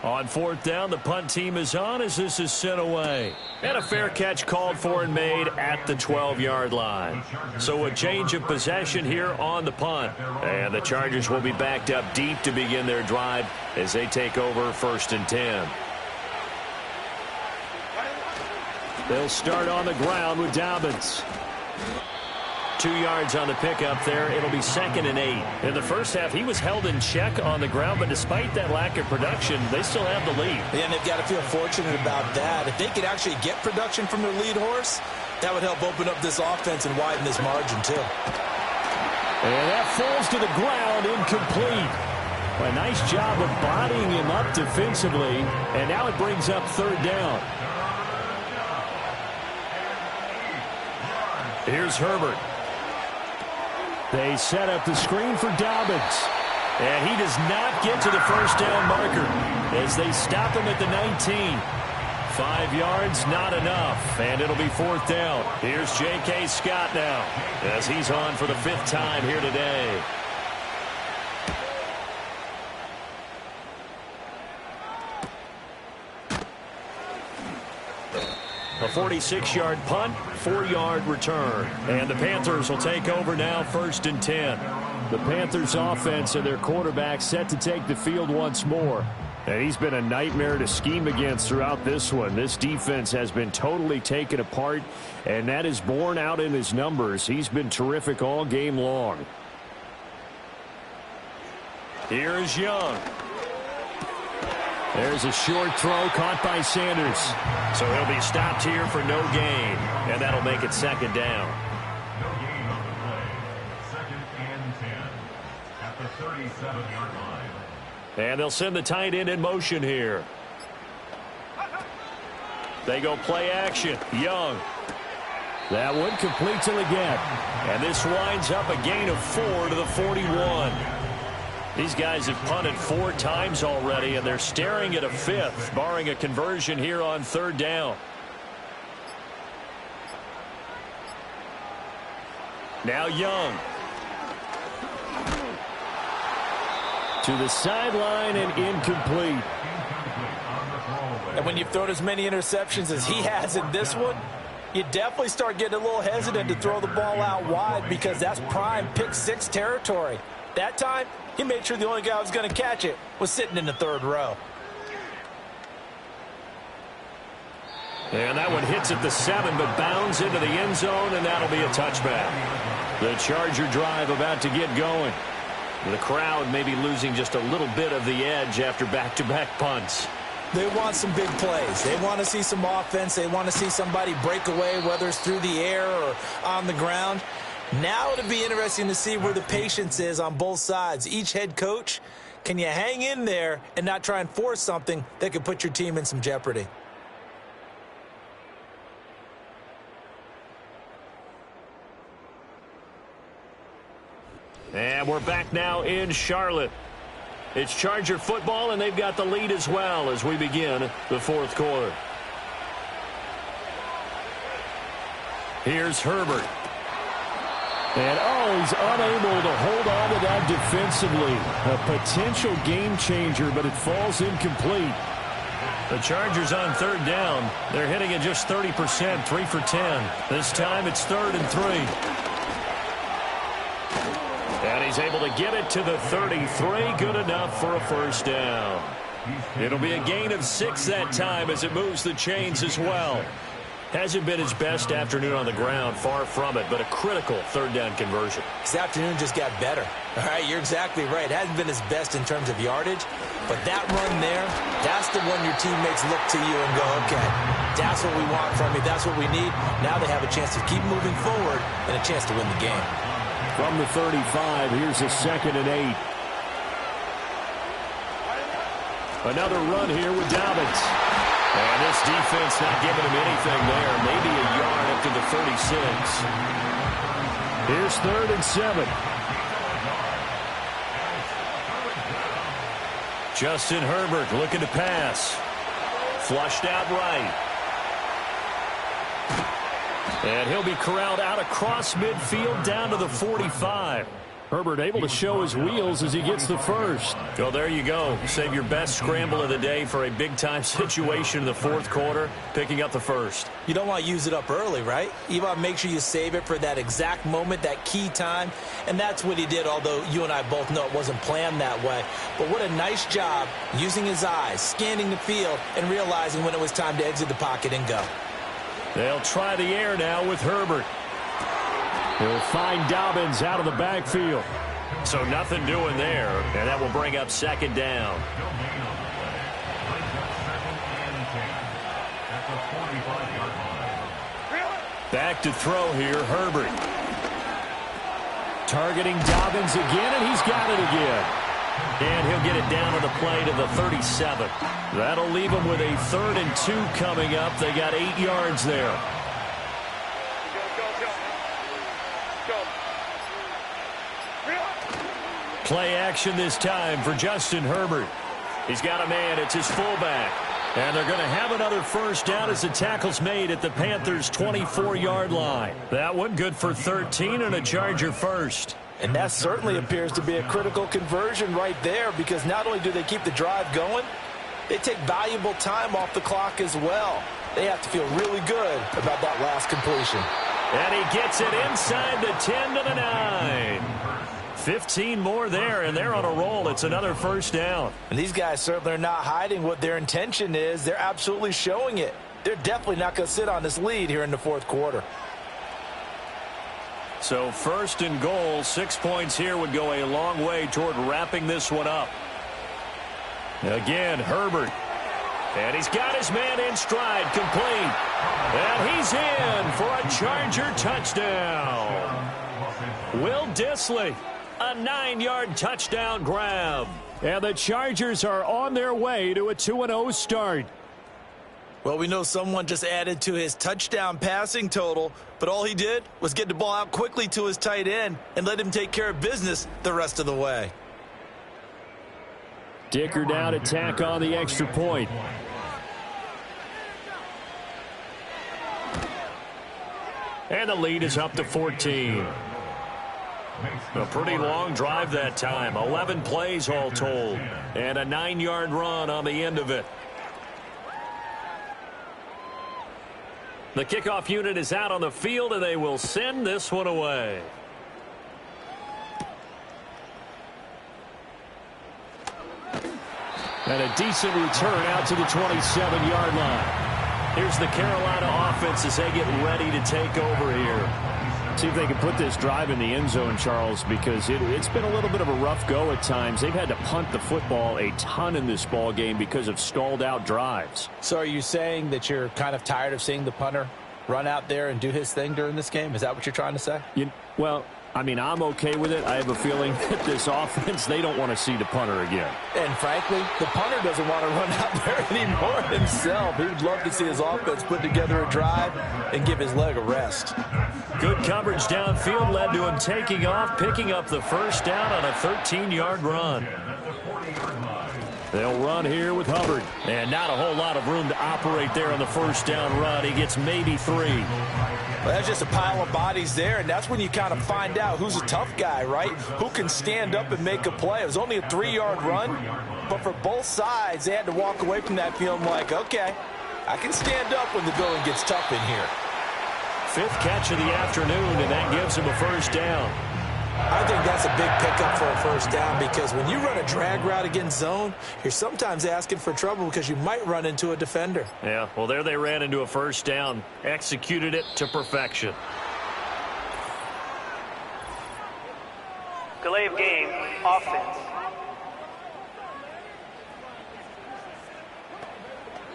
On 4th down, the punt team is on as this is sent away. And a fair catch called for and made at the 12-yard line. So a change of possession here on the punt. And the Chargers will be backed up deep to begin their drive as they take over 1st and 10. They'll start on the ground with Dobbins. 2 yards on the pickup there. It'll be 2nd and 8. In the first half, he was held in check on the ground, but despite that lack of production, they still have the lead. And they've got to feel fortunate about that. If they could actually get production from their lead horse, That would help open up this offense and widen this margin, too. And that falls to the ground, incomplete. A nice job of bodying him up defensively, and now it brings up third down. Here's Herbert. They set up the screen for Dobbins. And he does not get to the first down marker as they stop him at the 19. 5 yards, not enough, and it'll be fourth down. Here's J.K. Scott now as he's on for the 5th time here today. A 46-yard punt, 4-yard return. And the Panthers will take over now, 1st and 10. The Panthers offense and their quarterback set to take the field once more. And he's been a nightmare to scheme against throughout this one. This defense has been totally taken apart, and that is borne out in his numbers. He's been terrific all game long. Here is Young. There's a short throw caught by Sanders. So he'll be stopped here for no gain, and that'll make it 2nd down. No gain on the play. 2nd and 10 at the 37-yard line. And they'll send the tight end in motion here. They go play action. Young. That one complete till again. And this winds up a gain of 4 to the 41. These guys have punted 4 times already, and they're staring at a 5th, barring a conversion here on 3rd down. Now Young. To the sideline and incomplete. And when you've thrown as many interceptions as he has in this one, you definitely start getting a little hesitant to throw the ball out wide because that's prime pick 6 territory. That time, he made sure the only guy who was going to catch it was sitting in the 3rd row. And that one hits at the 7, but bounds into the end zone, and that'll be a touchback. The Charger drive about to get going. The crowd may be losing just a little bit of the edge after back-to-back punts. They want some big plays. They want to see some offense. They want to see somebody break away, whether it's through the air or on the ground. Now it'll be interesting to see where the patience is on both sides. Each head coach, can you hang in there and not try and force something that could put your team in some jeopardy? And we're back now in Charlotte. It's Charger football, and they've got the lead as well as we begin the 4th quarter. Here's Herbert. And, he's unable to hold on to that defensively. A potential game changer, but it falls incomplete. The Chargers on 3rd down. They're hitting it just 30%, 3 for 10. This time it's 3rd and 3. And he's able to get it to the 33. Good enough for a 1st down. It'll be a gain of 6 that time as it moves the chains as well. Hasn't been his best afternoon on the ground, far from it, but a critical 3rd down conversion. This afternoon just got better. All right, you're exactly right. It hasn't been his best in terms of yardage, but that run there, that's the one your teammates look to you and go, okay, that's what we want from you. That's what we need. Now they have a chance to keep moving forward and a chance to win the game. From the 35, here's a 2nd and 8. Another run here with Dobbins. And this defense not giving him anything there. Maybe a yard up to the 36. Here's 3rd and 7. Justin Herbert looking to pass. Flushed out right. And he'll be corralled out across midfield down to the 45. Herbert able to show his wheels as he gets the 1st. Well, there you go. Save your best scramble of the day for a big-time situation in the 4th quarter, picking up the 1st. You don't want to use it up early, right? You want to make sure you save it for that exact moment, that key time. And that's what he did, although you and I both know it wasn't planned that way. But what a nice job using his eyes, scanning the field, and realizing when it was time to exit the pocket and go. They'll try the air now with Herbert. He'll find Dobbins out of the backfield. So nothing doing there, and that will bring up 2nd down. Back to throw here, Herbert. Targeting Dobbins again, and he's got it again. And he'll get it down to the play to the 37. That'll leave them with a 3rd and 2 coming up. They got 8 yards there. Play action this time for Justin Herbert. He's got a man. It's his fullback. And they're going to have another first down as the tackle's made at the Panthers' 24-yard line. That one good for 13 and a Charger first. And that certainly appears to be a critical conversion right there, because not only do they keep the drive going, they take valuable time off the clock as well. They have to feel really good about that last completion. And he gets it inside the 10 to the 9. 15 more there, and they're on a roll. It's another first down. And these guys certainly are not hiding what their intention is. They're absolutely showing it. They're definitely not going to sit on this lead here in the 4th quarter. So 1st and goal, 6 points here would go a long way toward wrapping this one up. Again, Herbert. And he's got his man in stride, complete. And he's in for a Charger touchdown. Will Dissly, a 9-yard touchdown grab. And the Chargers are on their way to a 2-0 start. Well, we know someone just added to his touchdown passing total, but all he did was get the ball out quickly to his tight end and let him take care of business the rest of the way. Dicker down to tack on the extra point. And the lead is up to 14. A pretty long drive that time. 11 plays all told. And a 9-yard run on the end of it. The kickoff unit is out on the field, and they will send this one away. And a decent return out to the 27-yard line. Here's the Carolina offense as they get ready to take over here. See if they can put this drive in the end zone, Charles, because it's been a little bit of a rough go at times. They've had to punt the football a ton in this ball game because of stalled-out drives. So are you saying that you're kind of tired of seeing the punter run out there and do his thing during this game? Is that what you're trying to say? Well, I mean, I'm okay with it. I have a feeling that this offense, they don't want to see the punter again. And frankly, the punter doesn't want to run out there anymore himself. He would love to see his offense put together a drive and give his leg a rest. Good coverage downfield led to him taking off, picking up the first down on a 13-yard run. They'll run here with Hubbard. And not a whole lot of room to operate there on the first down run. He gets maybe 3. Well, that's just a pile of bodies there, and that's when you kind of find out who's a tough guy, right? Who can stand up and make a play. It was only a 3-yard run, but for both sides, they had to walk away from that feeling like, okay, I can stand up when the going gets tough in here. 5th catch of the afternoon, and that gives him a first down. I think that's a big pickup for a first down, because when you run a drag route against zone, you're sometimes asking for trouble because you might run into a defender. Yeah, well, there they ran into a first down, executed it to perfection. Delay of game, offense.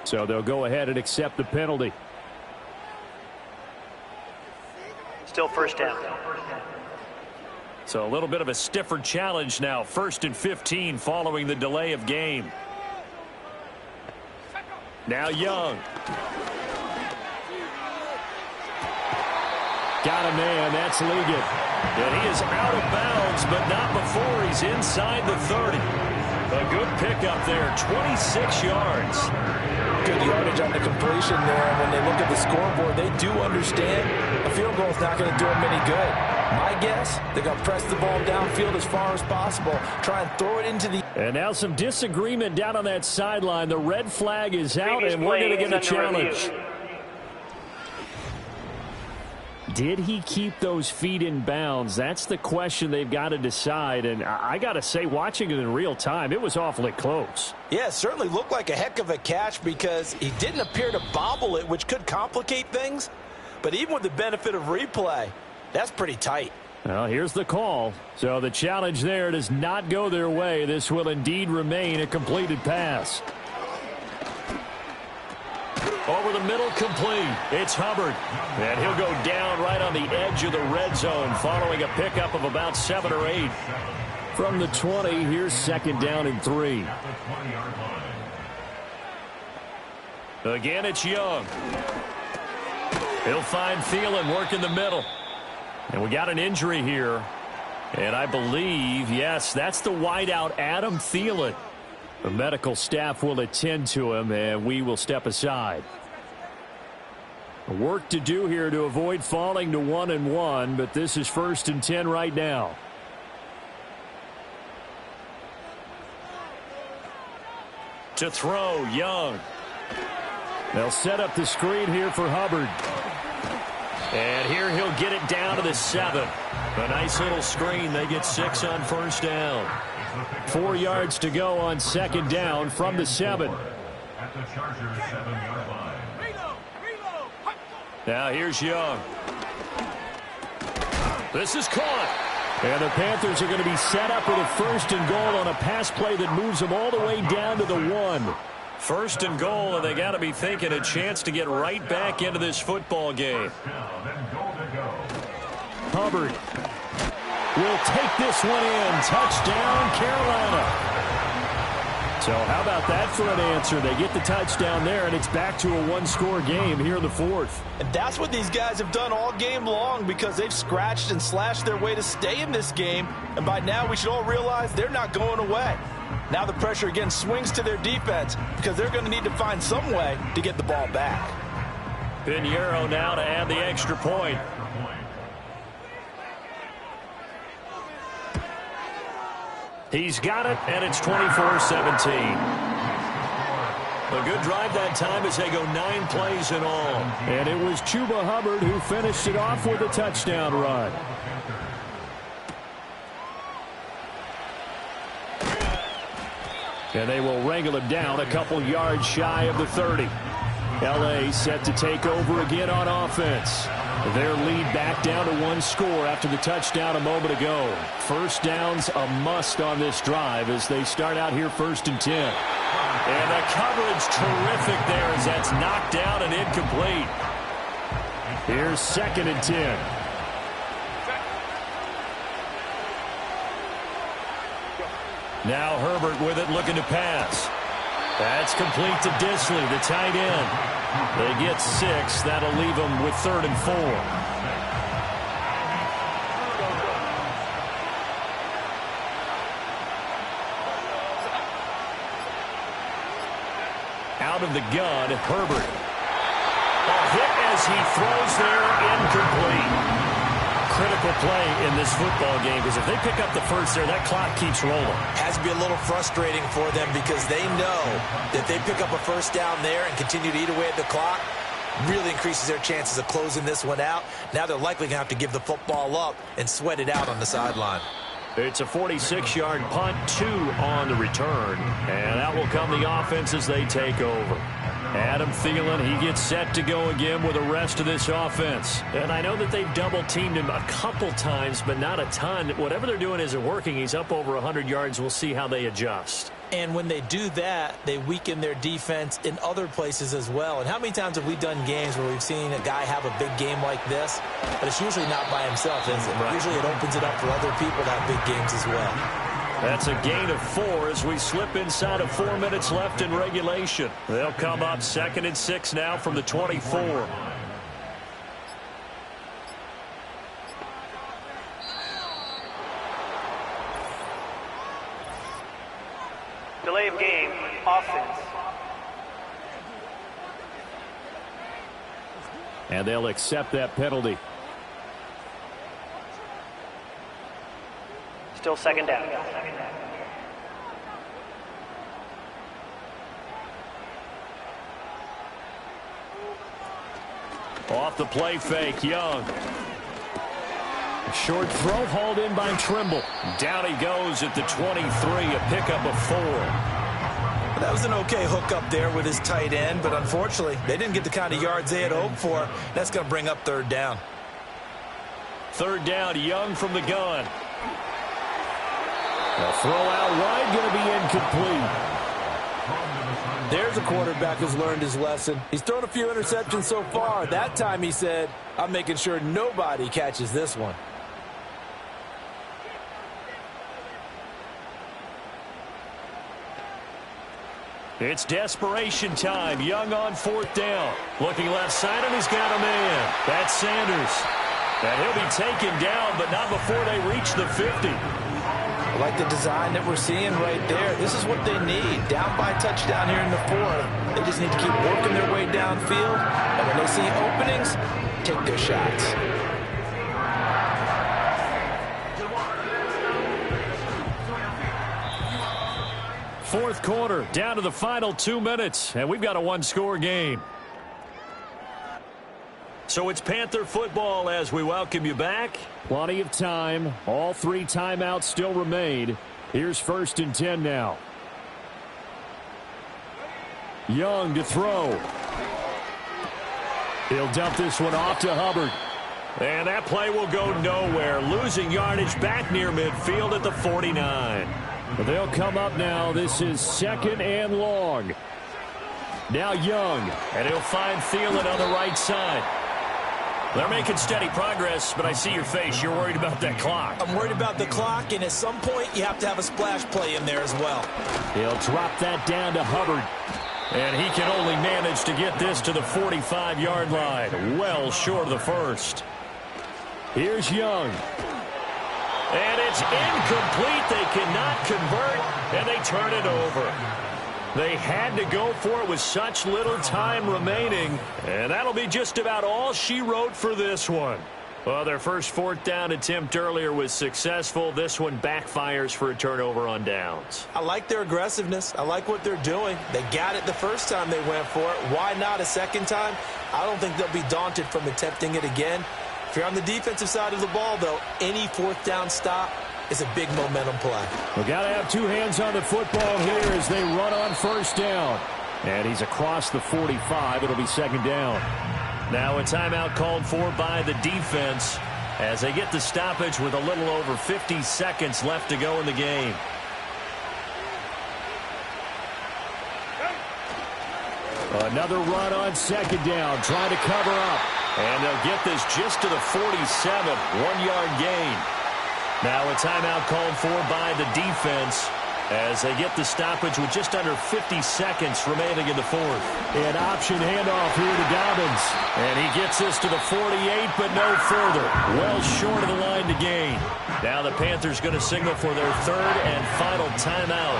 So they'll go ahead and accept the penalty. Still first down. So a little bit of a stiffer challenge now. 1st and 15 following the delay of game. Now Young. Got a man. That's Ligon. And he is out of bounds, but not before he's inside the 30. A good pickup there. 26 yards. Good yardage on the completion there. When they look at the scoreboard, they do understand a field goal is not going to do them any good. My guess, they're going to press the ball downfield as far as possible, try and throw it into the... And now some disagreement down on that sideline. The red flag is out, and we're going to get a challenge. Did he keep those feet in bounds? That's the question they've got to decide. And I got to say, watching it in real time, it was awfully close. Yeah, it certainly looked like a heck of a catch because he didn't appear to bobble it, which could complicate things. But even with the benefit of replay, that's pretty tight. Well, here's the call. So the challenge there does not go their way. This will indeed remain a completed pass. Over the middle, complete. It's Hubbard. And he'll go down right on the edge of the red zone following a pickup of about 7 or 8. From the 20, here's 2nd down and 3. Again, it's Young. He'll find Thielen working the middle. And we got an injury here. And I believe, yes, that's the wideout, Adam Thielen. The medical staff will attend to him, and we will step aside. Work to do here to avoid falling to 1-1, but this is 1st and 10 right now. To throw, Young. They'll set up the screen here for Hubbard. And here he'll get it down to the 7. A nice little screen. They get 6 on 1st down. 4 yards to go on 2nd down from the 7. At the Chargers 7-yard line. Now here's Young. This is caught. And the Panthers are going to be set up with a 1st and goal on a pass play that moves them all the way down to the 1. 1st and goal, and they got to be thinking a chance to get right back into this football game. Hubbard will take this one in. Touchdown, Carolina. So how about that for an answer? They get the touchdown there, and it's back to a 1-score game here in the 4th. And that's what these guys have done all game long because they've scratched and slashed their way to stay in this game. And by now we should all realize they're not going away. Now the pressure again swings to their defense because they're going to need to find some way to get the ball back. Pinheiro now to add the extra point. He's got it, and it's 24-17. A good drive that time as they go 9 plays in all. And it was Chuba Hubbard who finished it off with a touchdown run. And they will wrangle him down a couple yards shy of the 30. L.A. set to take over again on offense. Their lead back down to 1 score after the touchdown a moment ago. 1st down's a must on this drive as they start out here 1st and 10. And the coverage terrific there as that's knocked down and incomplete. Here's 2nd and 10. Now Herbert with it, looking to pass. That's complete to Disley, the tight end. They get 6. That'll leave them with 3rd and 4. Out of the gun, Herbert. A hit as he throws there, incomplete. Critical play in this football game because if they pick up the 1st there, that clock keeps rolling. Has to be a little frustrating for them because they know that they pick up a 1st down there and continue to eat away at the clock, really increases their chances of closing this one out. Now they're likely going to have to give the football up and sweat it out on the sideline. It's a 46-yard punt, 2 on the return, and that will come the offense as they take over. Adam Thielen, he gets set to go again with the rest of this offense. And I know that they've double-teamed him a couple times, but not a ton. Whatever they're doing isn't working. He's up over 100 yards. We'll see how they adjust. And when they do that, they weaken their defense in other places as well. And how many times have we done games where we've seen a guy have a big game like this, but it's usually not by himself, is it? Right. Usually it opens it up for other people to have big games as well. That's a gain of 4 as we slip inside of 4 minutes left in regulation. They'll come up 2nd and 6 now from the 24. Delay of game, offense. And they'll accept that penalty. Still 2nd down. Off the play fake, Young. Short throw hauled in by Trimble. Down he goes at the 23, a pickup of 4. That was an okay hookup there with his tight end, but unfortunately, they didn't get the kind of yards they had hoped for. That's going to bring up 3rd down. 3rd down, Young from the gun. The throw out wide going to be incomplete. There's a quarterback who's learned his lesson. He's thrown a few interceptions so far. That time he said, I'm making sure nobody catches this one. It's desperation time. Young on 4th down. Looking left side, and he's got a man. That's Sanders. And he'll be taken down, but not before they reach the 50. I like the design that we're seeing right there. This is what they need. Down by a touchdown here in the 4th. They just need to keep working their way downfield. And when they see openings, take their shots. Fourth quarter, down to the final 2 minutes, and we've got a one-score game. So it's Panther football as we welcome you back. Plenty of time. All 3 timeouts still remain. Here's 1st and 10 now. Young to throw. He'll dump this one off to Hubbard. And that play will go nowhere. Losing yardage back near midfield at the 49. They'll come up now. This is 2nd and long. Now Young. And he'll find Thielen on the right side. They're making steady progress, but I see your face. You're worried about that clock. I'm worried about the clock, and at some point you have to have a splash play in there as well. He'll drop that down to Hubbard. And he can only manage to get this to the 45-yard line. Well short of the first. Here's Young. And it's incomplete. They cannot convert, and they turn it over. They had to go for it with such little time remaining, and that'll be just about all she wrote for this one. Well, their first 4th down attempt earlier was successful. This one backfires for a turnover on downs. I like their aggressiveness. I like what they're doing. They got it the first time they went for it. Why not a second time? I don't think they'll be daunted from attempting it again. If you're on the defensive side of the ball, though, any 4th down stop is a big momentum play. We've got to have 2 hands on the football here as they run on 1st down. And he's across the 45. It'll be 2nd down. Now a timeout called for by the defense as they get the stoppage with a little over 50 seconds left to go in the game. Another run on 2nd down, trying to cover up. And they'll get this just to the 47, 1-yard gain. Now a timeout called for by the defense as they get the stoppage with just under 50 seconds remaining in the 4th. An option handoff here to Dobbins. And he gets this to the 48, but no further. Well short of the line to gain. Now the Panthers going to signal for their 3rd and final timeout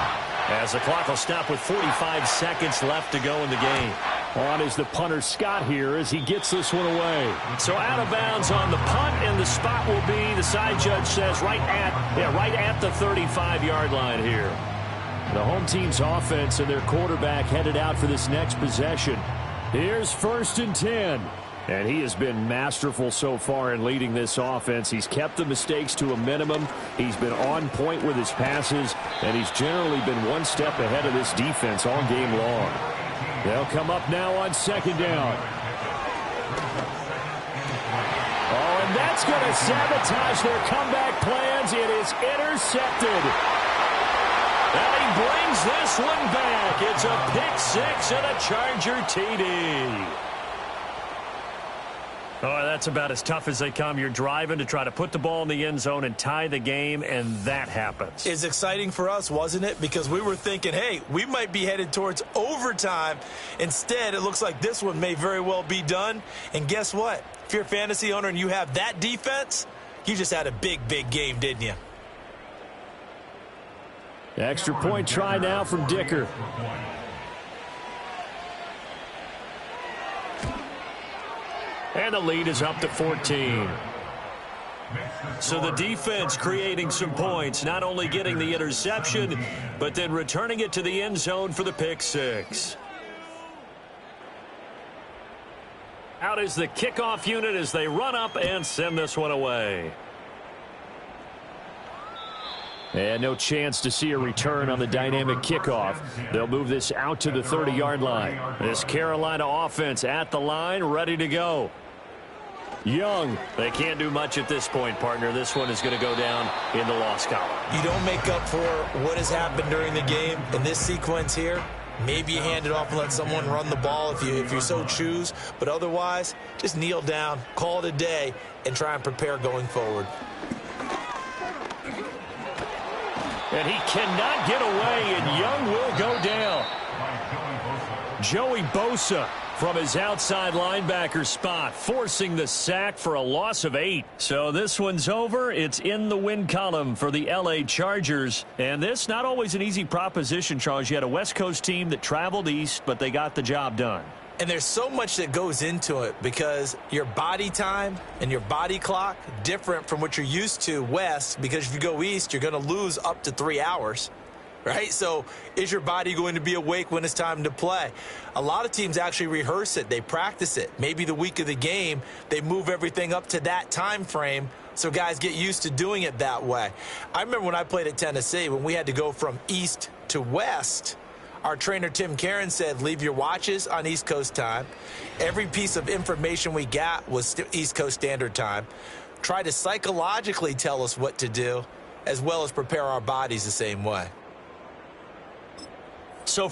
as the clock will stop with 45 seconds left to go in the game. On is the punter Scott here as he gets this one away. So out of bounds on the punt, and the spot will be, the side judge says, right at the 35-yard line here. The home team's offense and their quarterback headed out for this next possession. Here's 1st and 10. And he has been masterful so far in leading this offense. He's kept the mistakes to a minimum. He's been on point with his passes, and he's generally been one step ahead of this defense all game long. They'll come up now on 2nd down. Oh, and that's going to sabotage their comeback plans. It is intercepted. And he brings this one back. It's a pick-6 and a Charger TD. Oh, that's about as tough as they come. You're driving to try to put the ball in the end zone and tie the game, and that happens. It's exciting for us, wasn't it? Because we were thinking, hey, we might be headed towards overtime. Instead, it looks like this one may very well be done. And guess what? If you're a fantasy owner and you have that defense, you just had a big, big game, didn't you? Extra point try now from Dicker. And the lead is up to 14. So the defense creating some points, not only getting the interception, but then returning it to the end zone for the pick-6. Out is the kickoff unit as they run up and send this one away. And no chance to see a return on the dynamic kickoff. They'll move this out to the 30-yard line. This Carolina offense at the line, ready to go. Young. They can't do much at this point, partner. This one is going to go down in the loss column. You don't make up for what has happened during the game in this sequence here. Maybe you hand it off and let someone run the ball if you so choose. But otherwise, just kneel down, call it a day, and try and prepare going forward. And he cannot get away, and Young will go down. Joey Bosa from his outside linebacker spot, forcing the sack for a loss of 8. So this one's over. It's in the win column for the L.A. Chargers. And this, not always an easy proposition, Charles. You had a West Coast team that traveled east, but they got the job done. And there's so much that goes into it because your body time and your body clock different from what you're used to west, because if you go east, you're going to lose up to 3 hours. Right? So is your body going to be awake when it's time to play? A lot of teams actually rehearse it. They practice it. Maybe the week of the game, they move everything up to that time frame so guys get used to doing it that way. I remember when I played at Tennessee, when we had to go from east to west, our trainer Tim Karen said, leave your watches on East Coast time. Every piece of information we got was East Coast Standard Time. Try to psychologically tell us what to do, as well as prepare our bodies the same way. So